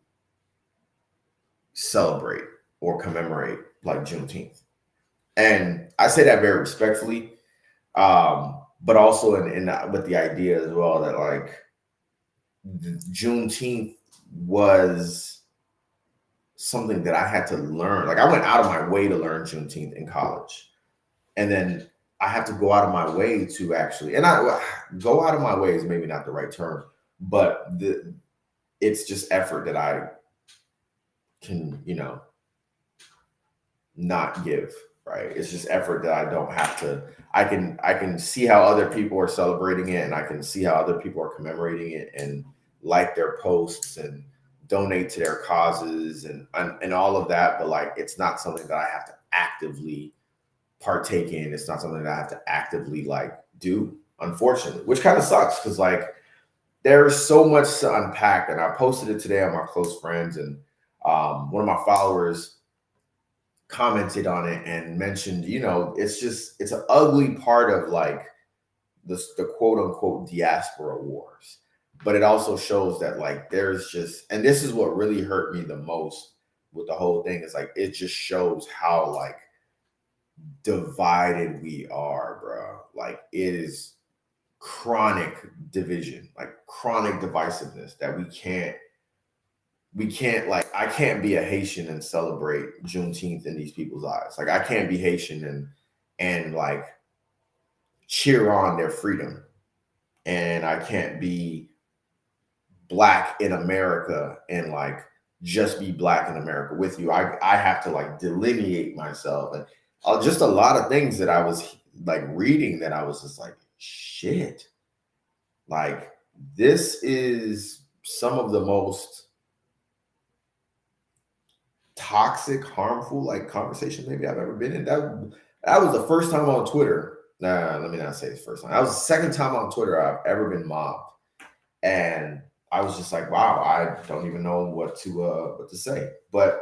celebrate or commemorate like Juneteenth. And I say that very respectfully, but also in with the idea as well that like Juneteenth was something that I had to learn. Like, I went out of my way to learn Juneteenth in college, and then I have to go out of my way to actually, and I go out of my way is maybe not the right term, but it's just effort that I can, not give, right? It's just effort that I don't have to. I can see how other people are celebrating it, and I can see how other people are commemorating it and like their posts and donate to their causes and all of that. But like, it's not something that I have to actively partake in. It's not something that I have to actively like do, unfortunately, which kind of sucks, because like there's so much to unpack. And I posted it today on my close friends, and one of my followers commented on it and mentioned, it's an ugly part of like the quote unquote diaspora wars. But it also shows that like there's just, and this is what really hurt me the most with the whole thing, is like it just shows how like divided we are, bro. Like, it is chronic division, like chronic divisiveness that we can't like, I can't be a Haitian and celebrate Juneteenth in these people's eyes. Like, I can't be Haitian and like cheer on their freedom, and I can't be Black in America and like just be Black in America with you. I have to like delineate myself, and just a lot of things that I was like reading that I was just like, shit, like this is some of the most toxic, harmful like conversation maybe I've ever been in. That was the first time on Twitter. Nah, let me not say it's first time. That was the second time on Twitter I've ever been mobbed, and I was just like, wow, I don't even know what to say. But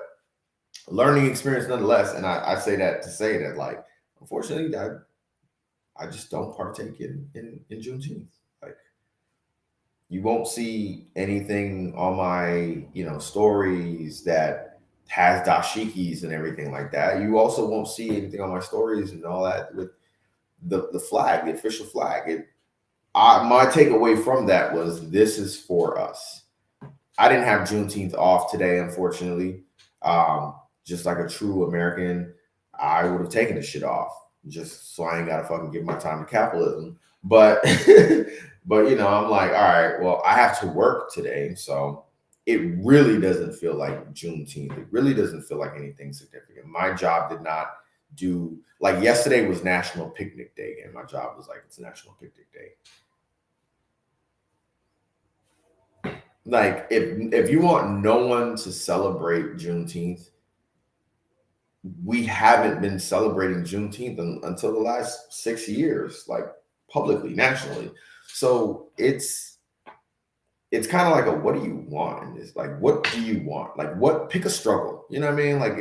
learning experience nonetheless. And I say that to say that, like, unfortunately, I just don't partake in Juneteenth. Like, you won't see anything on my stories that has dashikis and everything like that. You also won't see anything on my stories and all that with the flag, the official flag. My takeaway from that was, this is for us. I didn't have Juneteenth off today, unfortunately. Just like a true American, I would have taken the shit off just so I ain't gotta fucking give my time to capitalism. But but I'm like, all right, well, I have to work today, so it really doesn't feel like Juneteenth. It really doesn't feel like anything significant. My job did not do, like, yesterday was National Picnic Day, and my job was like, it's National Picnic Day. Like, if you want no one to celebrate Juneteenth, we haven't been celebrating Juneteenth until the last 6 years, like publicly, nationally. So it's kind of like what do you want in this? Like, what do you want? Like, what? Pick a struggle. You know what I mean? Like,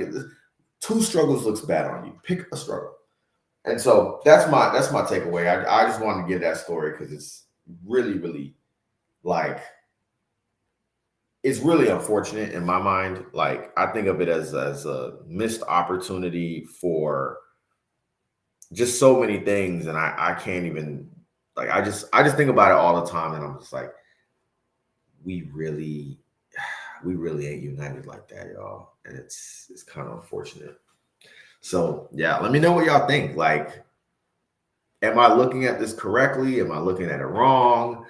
two struggles looks bad on you. Pick a struggle. And so that's my takeaway. I just wanted to give that story because it's really, really like, it's really unfortunate in my mind. Like, I think of it as a missed opportunity for just so many things. And I can't even, like, I just think about it all the time. And I'm just like, we really, we really ain't united like that, y'all. And it's kind of unfortunate. So yeah, let me know what y'all think. Like, am I looking at this correctly? Am I looking at it wrong?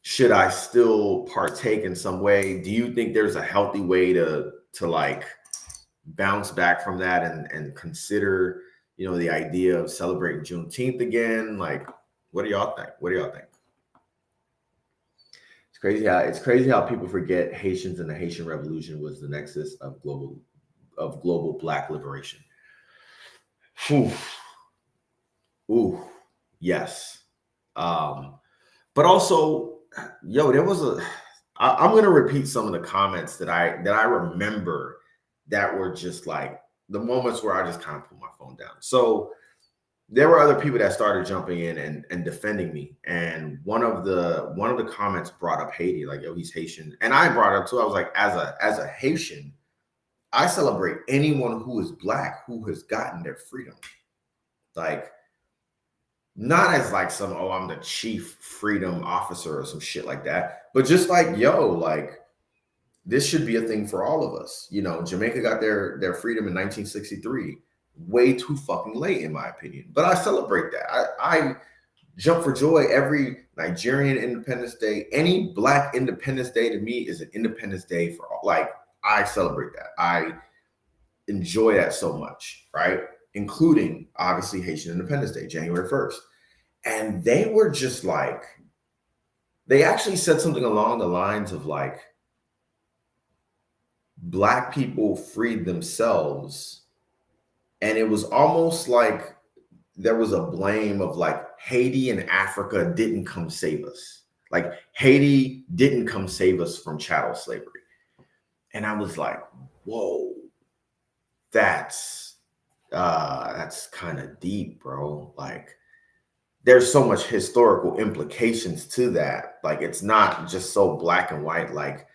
Should I still partake in some way? Do you think there's a healthy way to like bounce back from that and consider, you know, the idea of celebrating Juneteenth again? Like, what do y'all think? What do y'all think? It's crazy how people forget Haitians and the Haitian Revolution was the nexus of global Black liberation. Ooh, ooh, yes. But also, yo, there was I'm gonna repeat some of the comments that I remember that were just like the moments where I just kind of put my phone down. So there were other people that started jumping in and defending me. And one of the comments brought up Haiti, like, yo, he's Haitian. And I brought it up too. I was like, as a Haitian, I celebrate anyone who is Black who has gotten their freedom. Like, not as like some, oh, I'm the chief freedom officer or some shit like that, but just like, yo, like, this should be a thing for all of us. You know, Jamaica got their freedom in 1963, way too fucking late, in my opinion. But I celebrate that. I jump for joy every Nigerian Independence Day. Any Black Independence Day to me is an Independence Day for all. Like, I celebrate that. I enjoy that so much, right? Including obviously Haitian Independence Day, January 1st. And they were just like, they actually said something along the lines of like, Black people freed themselves. And it was almost like there was a blame of like, Haiti and Africa didn't come save us. Like, Haiti didn't come save us from chattel slavery. And I was like, whoa, that's kind of deep, bro. Like, there's so much historical implications to that. Like, it's not just so black and white, like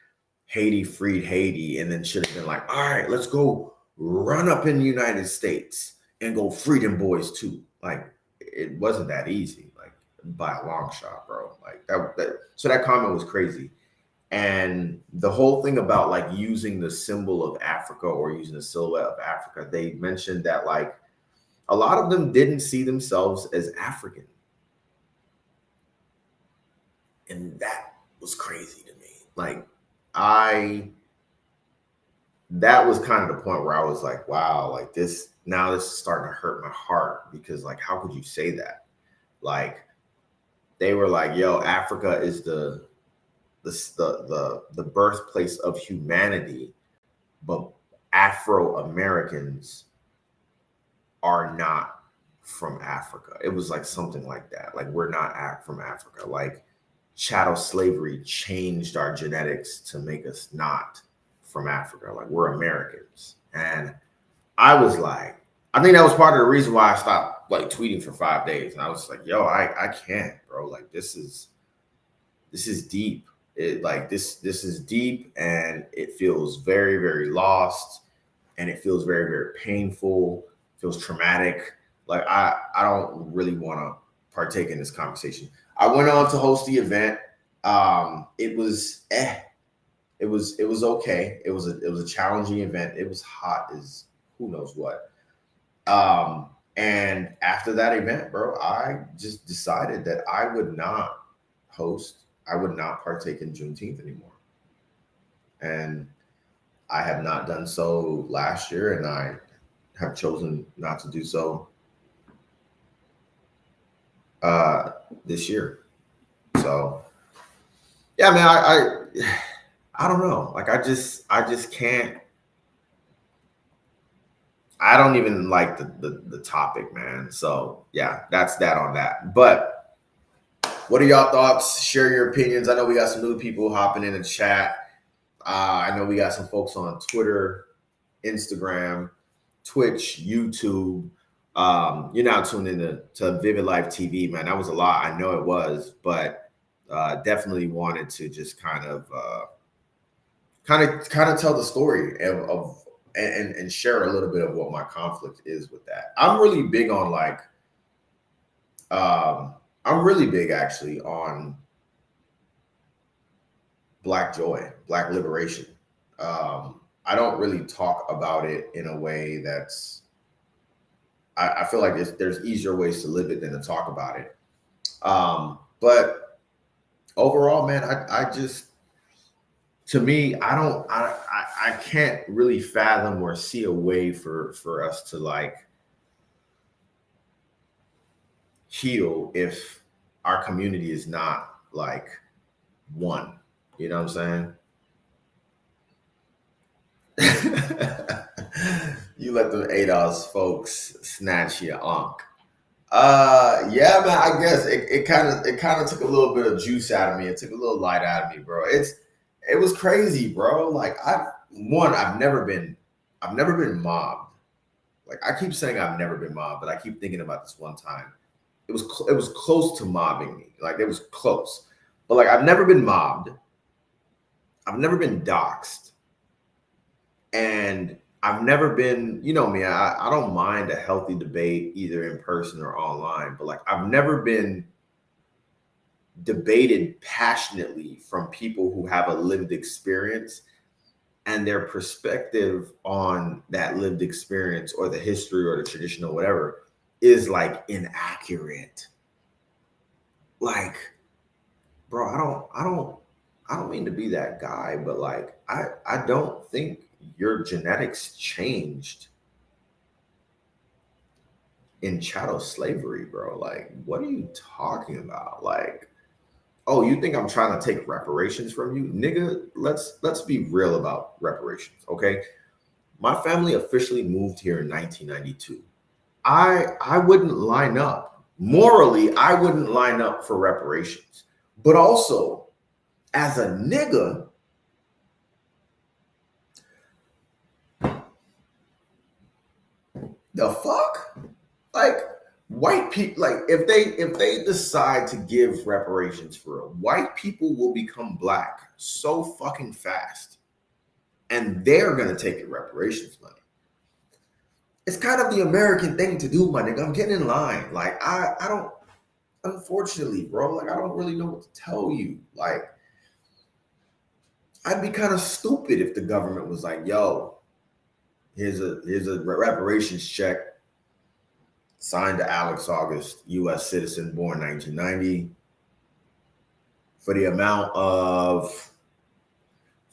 Haiti freed Haiti and then should have been like, all right, let's go run up in the United States and go free them boys too. Like, it wasn't that easy, like, by a long shot, bro. Like, so that comment was crazy. And the whole thing about like using the symbol of Africa or using the silhouette of Africa, they mentioned that like a lot of them didn't see themselves as African. And that was crazy to me. Like, that was kind of the point where I was like, wow, like this is starting to hurt my heart, because like, how could you say that? Like, they were like, yo, Africa is the birthplace of humanity, but Afro-Americans are not from Africa. It was like something like that. Like, we're not from Africa. Like, chattel slavery changed our genetics to make us not from Africa. Like, we're Americans. And I was like, I think that was part of the reason why I stopped like tweeting for 5 days. And I was like, yo, I can't, bro. Like, this is deep. This is deep, and it feels very, very lost, and it feels very, very painful. It feels traumatic. Like, I don't really want to partake in this conversation. I went on to host the event. It was it was okay. It was a challenging event. It was hot as who knows what. And after that event, bro, I just decided that I would not host. I would not partake in Juneteenth anymore. And I have not done so last year, and I have chosen not to do so this year. So yeah, man, I don't know. Like, I just can't. I don't even like the topic, man. So yeah, that's that on that. But what are y'all thoughts? Share your opinions. I know we got some new people hopping in the chat. I know we got some folks on Twitter, Instagram, Twitch, YouTube. You're now tuned into VividLife TV, man. That was a lot. I know it was, but definitely wanted to just kind of tell the story of and share a little bit of what my conflict is with that. I'm really big on like, I'm really big actually on Black joy, Black liberation. I don't really talk about it in a way that's. I feel like there's easier ways to live it than to talk about it. But overall, man, I just, to me, I can't really fathom or see a way for us to like heal if our community is not like one. You know what I'm saying? You let them ADOS folks snatch your Ankh. Yeah, man. I guess it kind of took a little bit of juice out of me. It took a little light out of me, bro. It was crazy, bro. Like I've never been mobbed. Like I keep saying I've never been mobbed, but I keep thinking about this one time. It was close to mobbing me. Like it was close, but like I've never been mobbed. I've never been doxxed, and I've never been, you know me, I don't mind a healthy debate either in person or online, but like I've never been debated passionately from people who have a lived experience and their perspective on that lived experience or the history or the tradition or whatever is like inaccurate. Like, bro, I don't mean to be that guy, but like I don't think your genetics changed in chattel slavery, bro. Like, what are you talking about? Like, oh, you think I'm trying to take reparations from you? Nigga, let's be real about reparations, okay? My family officially moved here in 1992. I wouldn't line up. Morally, I wouldn't line up for reparations. But also, as a nigga, the fuck? Like white people, like if they decide to give reparations for real, white people will become black so fucking fast. And they're gonna take your reparations money. It's kind of the American thing to do, my nigga. I'm getting in line. Like I don't, unfortunately, bro, like I don't really know what to tell you. Like I'd be kind of stupid if the government was like, yo, here's a reparations check signed to Alex Auguste, U.S. citizen, born 1990, for the amount of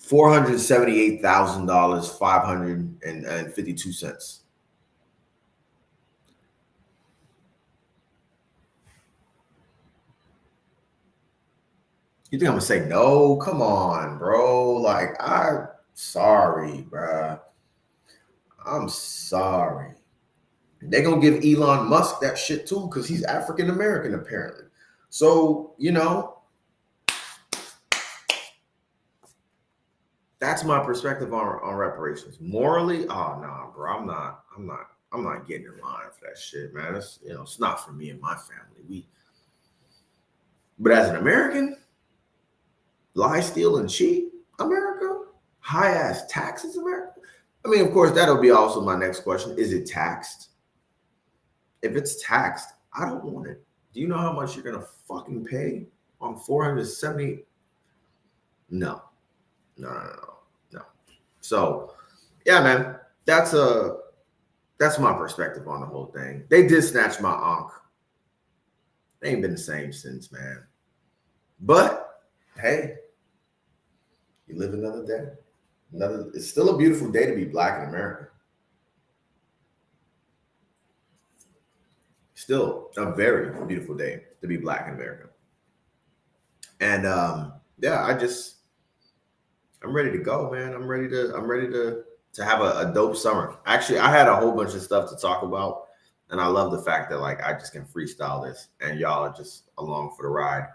$478,000, 552 cents. You think I'm gonna say no? Come on, bro. Like, I'm sorry, bro. I'm sorry. They're gonna give Elon Musk that shit too, because he's African American, apparently. So, you know, that's my perspective on reparations. Morally, oh no, bro. I'm not getting in line for that shit, man. It's, you know, it's not for me and my family. But as an American, lie, steal, and cheat, America, high ass taxes, America. I mean, of course, that'll be also my next question. Is it taxed? If it's taxed, I don't want it. Do you know how much you're gonna fucking pay on 470? No. So, yeah, man, that's my perspective on the whole thing. They did snatch my Ankh. They ain't been the same since, man. But hey, you live another day. It's still a beautiful day to be black in America. Still a very beautiful day to be black in America. And yeah, I'm ready to go, man. I'm ready to have a dope summer. Actually, I had a whole bunch of stuff to talk about, and I love the fact that like I just can freestyle this, and y'all are just along for the ride.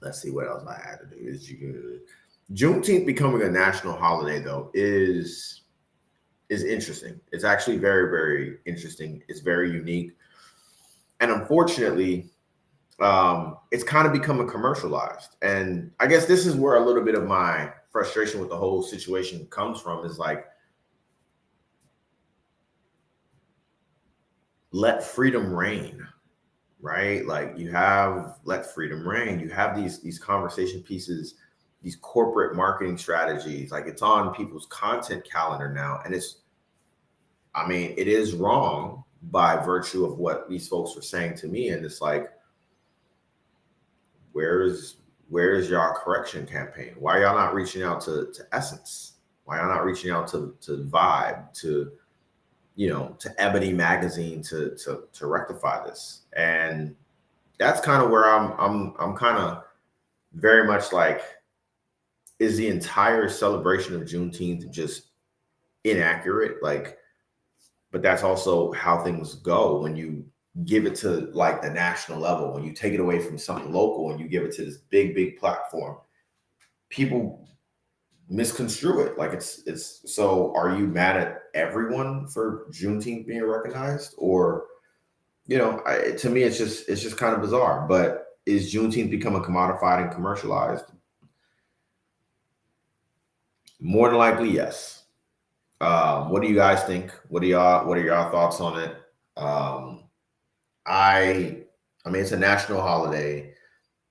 Let's see what else I had to do. Is Juneteenth becoming a national holiday though is interesting. It's actually very, very interesting. It's very unique, and unfortunately, it's kind of become commercialized. And I guess this is where a little bit of my frustration with the whole situation comes from, is like, let freedom reign, right? Like you have let freedom reign. You have these conversation pieces, corporate marketing strategies. Like, it's on people's content calendar now. And it is wrong by virtue of what these folks were saying to me. And it's like, where is y'all correction campaign? Why are y'all not reaching out to Essence? Why are y'all not reaching out to Vibe, to Ebony Magazine to rectify this? And that's kind of where I'm kind of very much like, is the entire celebration of Juneteenth just inaccurate? Like, but that's also how things go when you give it to like the national level. When you take it away from something local and you give it to this big platform, people misconstrue it. Like, it's so are you mad at everyone for Juneteenth being recognized? Or, to me, it's just kind of bizarre. But is Juneteenth becoming commodified and commercialized? More than likely, yes. What do you guys think? What are y'all thoughts on it? It's a national holiday.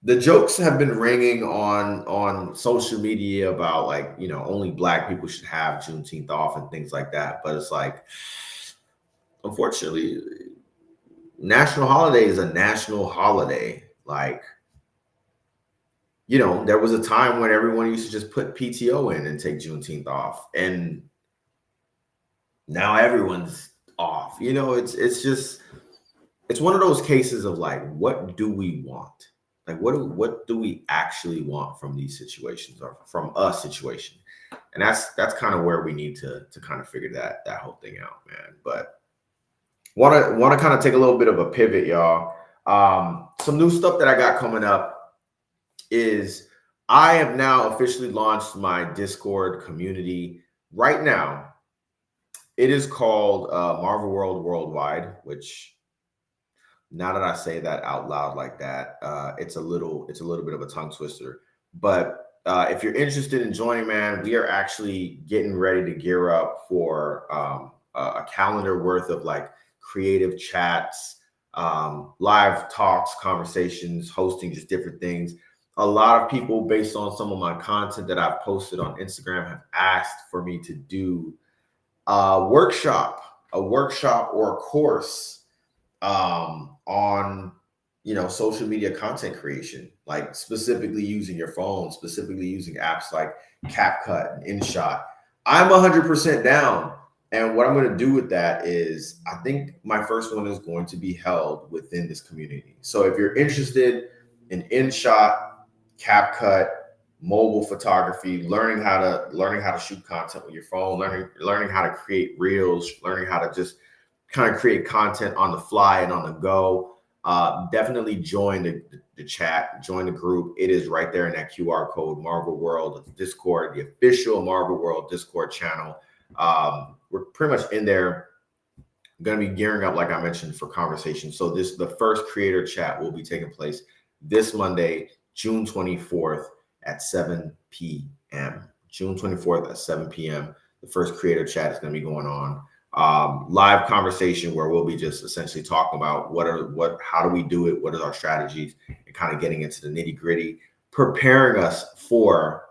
The jokes have been ringing on social media about, like, only Black people should have Juneteenth off and things like that. But it's like, unfortunately, national holiday is a national holiday. Like, there was a time when everyone used to just put PTO in and take Juneteenth off, and now everyone's off. It's one of those cases of like, what do we want? Like, what do we actually want from these situations, or from a situation? And that's kind of where we need to kind of figure that whole thing out, man. But want to kind of take a little bit of a pivot, y'all. Some new stuff that I got coming up is I have now officially launched my Discord community. Right now, it is called Marvel World Worldwide, which, now that I say that out loud like that, it's a little bit of a tongue twister. But if you're interested in joining, man, we are actually getting ready to gear up for a calendar worth of like creative chats, live talks, conversations, hosting just different things. A lot of people, based on some of my content that I've posted on Instagram, have asked for me to do a workshop or a course on social media content creation, like specifically using your phone, specifically using apps like CapCut and InShot. I'm 100% down. And what I'm going to do with that is, I think my first one is going to be held within this community. So if you're interested in InShot, CapCut, mobile photography, learning how to shoot content with your phone, learning how to create reels, learning how to just kind of create content on the fly and on the go, definitely join the chat, join the group. It is right there in that QR code, Marvel World Discord, the official Marvel World Discord channel. We're pretty much in there, going to be gearing up, like I mentioned, for conversation. So the first creator chat will be taking place this Monday, June 24th at 7 p.m. June 24th at 7 p.m. The first creator chat is going to be going on. Live conversation where we'll be just essentially talking about how do we do it? What are our strategies, and kind of getting into the nitty gritty, preparing us for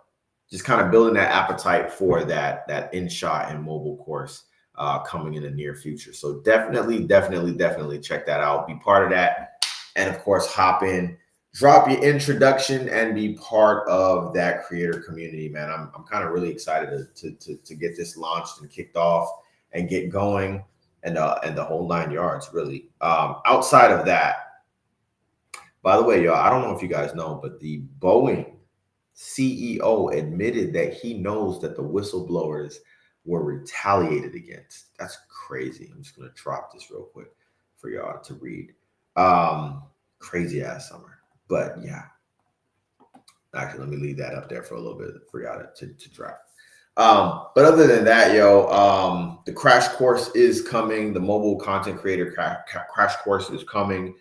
just kind of building that appetite for that InShot and mobile course coming in the near future. So definitely check that out. Be part of that. And of course, hop in, drop your introduction, and be part of that creator community, man. I'm kind of really excited to get this launched and kicked off and get going, and the whole 9 yards, really. Outside of that, by the way, y'all, I don't know if you guys know, but the Boeing CEO admitted that he knows that the whistleblowers were retaliated against. That's crazy. I'm just going to drop this real quick for y'all to read. Crazy ass summer. But yeah, actually, let me leave that up there for a little bit for y'all to drop. But other than that, the crash course is coming. The mobile content creator crash course is coming.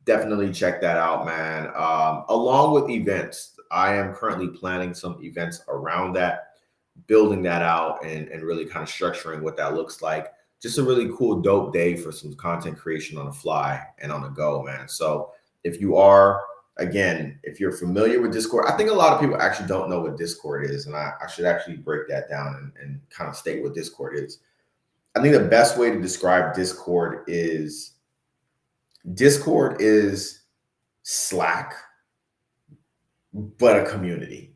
Definitely check that out, man. Along with events, I am currently planning some events around that, building that out, and really kind of structuring what that looks like. Just a really cool, dope day for some content creation on the fly and on the go, man. So if you are again, if you're familiar with Discord, I think a lot of people actually don't know what Discord is. And I should actually break that down and kind of state what Discord is. I think the best way to describe Discord is Slack, but a community.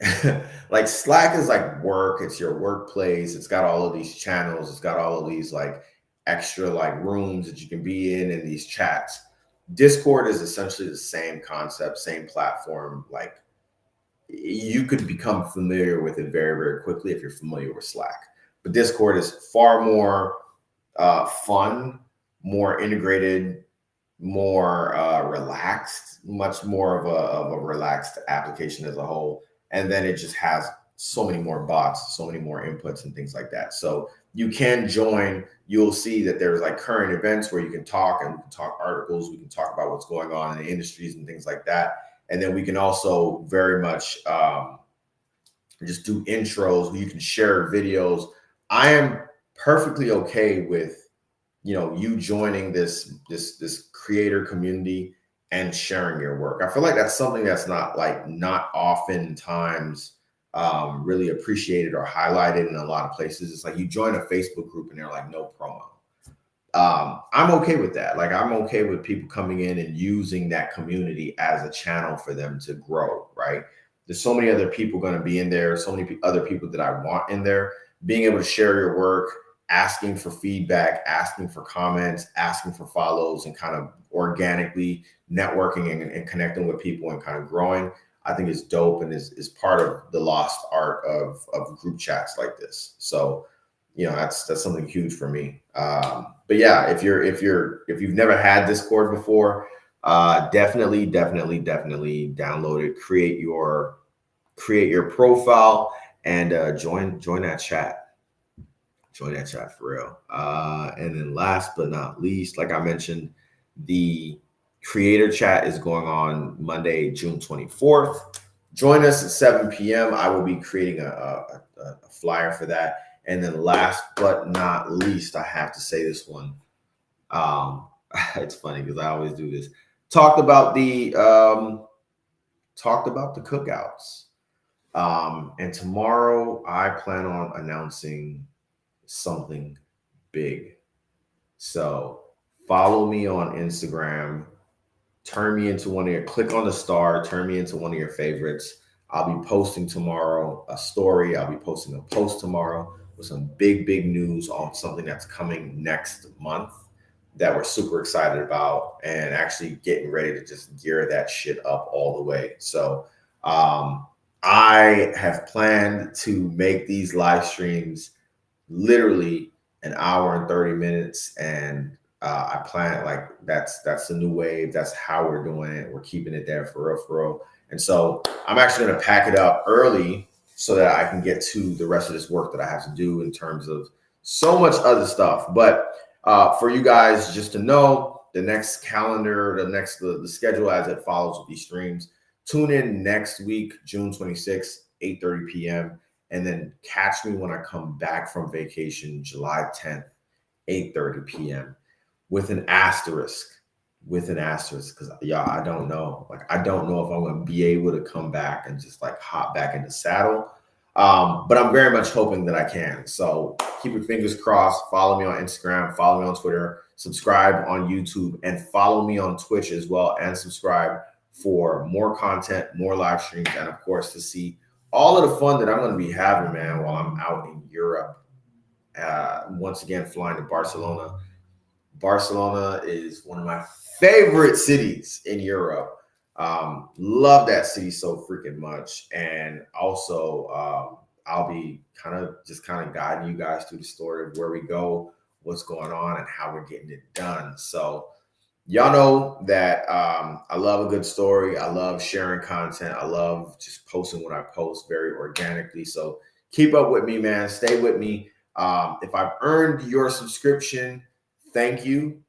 Like Slack is like work, it's your workplace. It's got all of these channels. It's got all of these like extra like rooms that you can be in and these chats. Discord is essentially the same concept, same platform. Like you could become familiar with it very, very quickly if you're familiar with Slack. But Discord is far more fun, more integrated, more relaxed, much more of a relaxed application as a whole. And then it just has so many more bots, so many more inputs and things like that. So you can join, you'll see that there's like current events where you can talk, and we can talk articles, we can talk about what's going on in the industries and things like that. And then we can also very much just do intros where you can share videos. I am perfectly okay with, you know, you joining this creator community and sharing your work. I feel like that's something that's not oftentimes really appreciated or highlighted in a lot of places. It's like you join a Facebook group and they're like, no promo. I'm okay with that. Like, I'm okay with people coming in and using that community as a channel for them to grow, right? There's so many other people going to be in there, so many other people that I want in there. Being able to share your work, asking for feedback, asking for comments, asking for follows, and kind of organically networking and connecting with people and kind of growing, I think is dope and is part of the lost art of group chats like this. So, you know, that's something huge for me. But yeah, if you've never had Discord before, definitely download it, create your profile, and join that chat. Join that chat for real. And then last but not least, like I mentioned, the creator chat is going on Monday, June 24th. Join us at 7 p.m. I will be creating a flyer for that. And then last but not least, I have to say this one. It's funny because I always do this. Talked about the cookouts. And tomorrow I plan on announcing something big. So follow me on Instagram, turn me into click on the star, turn me into one of your favorites. I'll be posting tomorrow a story. I'll be posting a post tomorrow with some big news on something that's coming next month that we're super excited about, and actually getting ready to just gear that shit up all the way. So I have planned to make these live streams literally an hour and 30 minutes. And I plan, like, that's the new wave. That's how we're doing it. We're keeping it there for real. And so I'm actually going to pack it up early so that I can get to the rest of this work that I have to do in terms of so much other stuff. But for you guys just to know, the next calendar, the schedule as it follows with these streams, tune in next week, June 26th, 8:30 p.m. And then catch me when I come back from vacation, July 10th, 8:30 p.m. with an asterisk, because y'all, I don't know. Like, I don't know if I'm going to be able to come back and just like hop back in the saddle. But I'm very much hoping that I can. So keep your fingers crossed. Follow me on Instagram, follow me on Twitter, subscribe on YouTube, and follow me on Twitch as well, and subscribe for more content, more live streams, and of course to see all of the fun that I'm going to be having, man, while I'm out in Europe. Once again, flying to Barcelona. Barcelona is one of my favorite cities in Europe. Love that city so freaking much. And also, I'll be kind of guiding you guys through the story of where we go, what's going on, and how we're getting it done. So y'all know that I love a good story. I love sharing content. I love just posting what I post very organically. So keep up with me, man. Stay with me. If I've earned your subscription, thank you.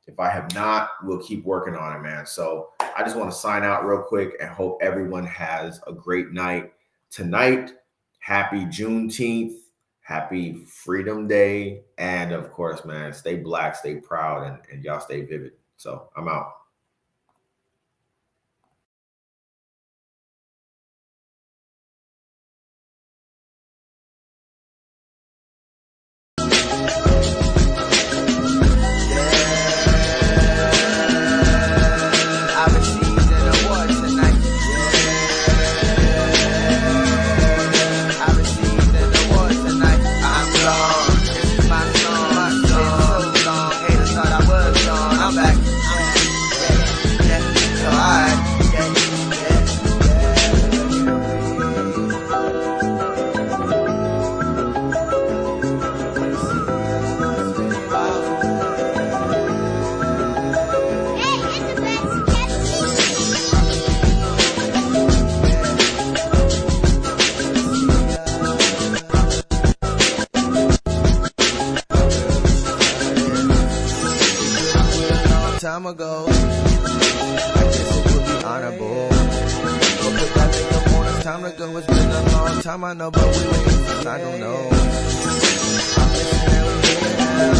If I have not, we'll keep working on it, man. So I just want to sign out real quick and hope everyone has a great night tonight. Happy Juneteenth. Happy Freedom Day. And of course, man, stay black, stay proud, and y'all stay vivid. So I'm out. time ago. It's been a long time, I know, but we waiting since I don't know. I'm missing every day now.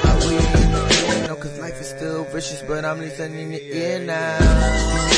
Are we in the air? No, cause life is still vicious, but I'm listening in the ear now.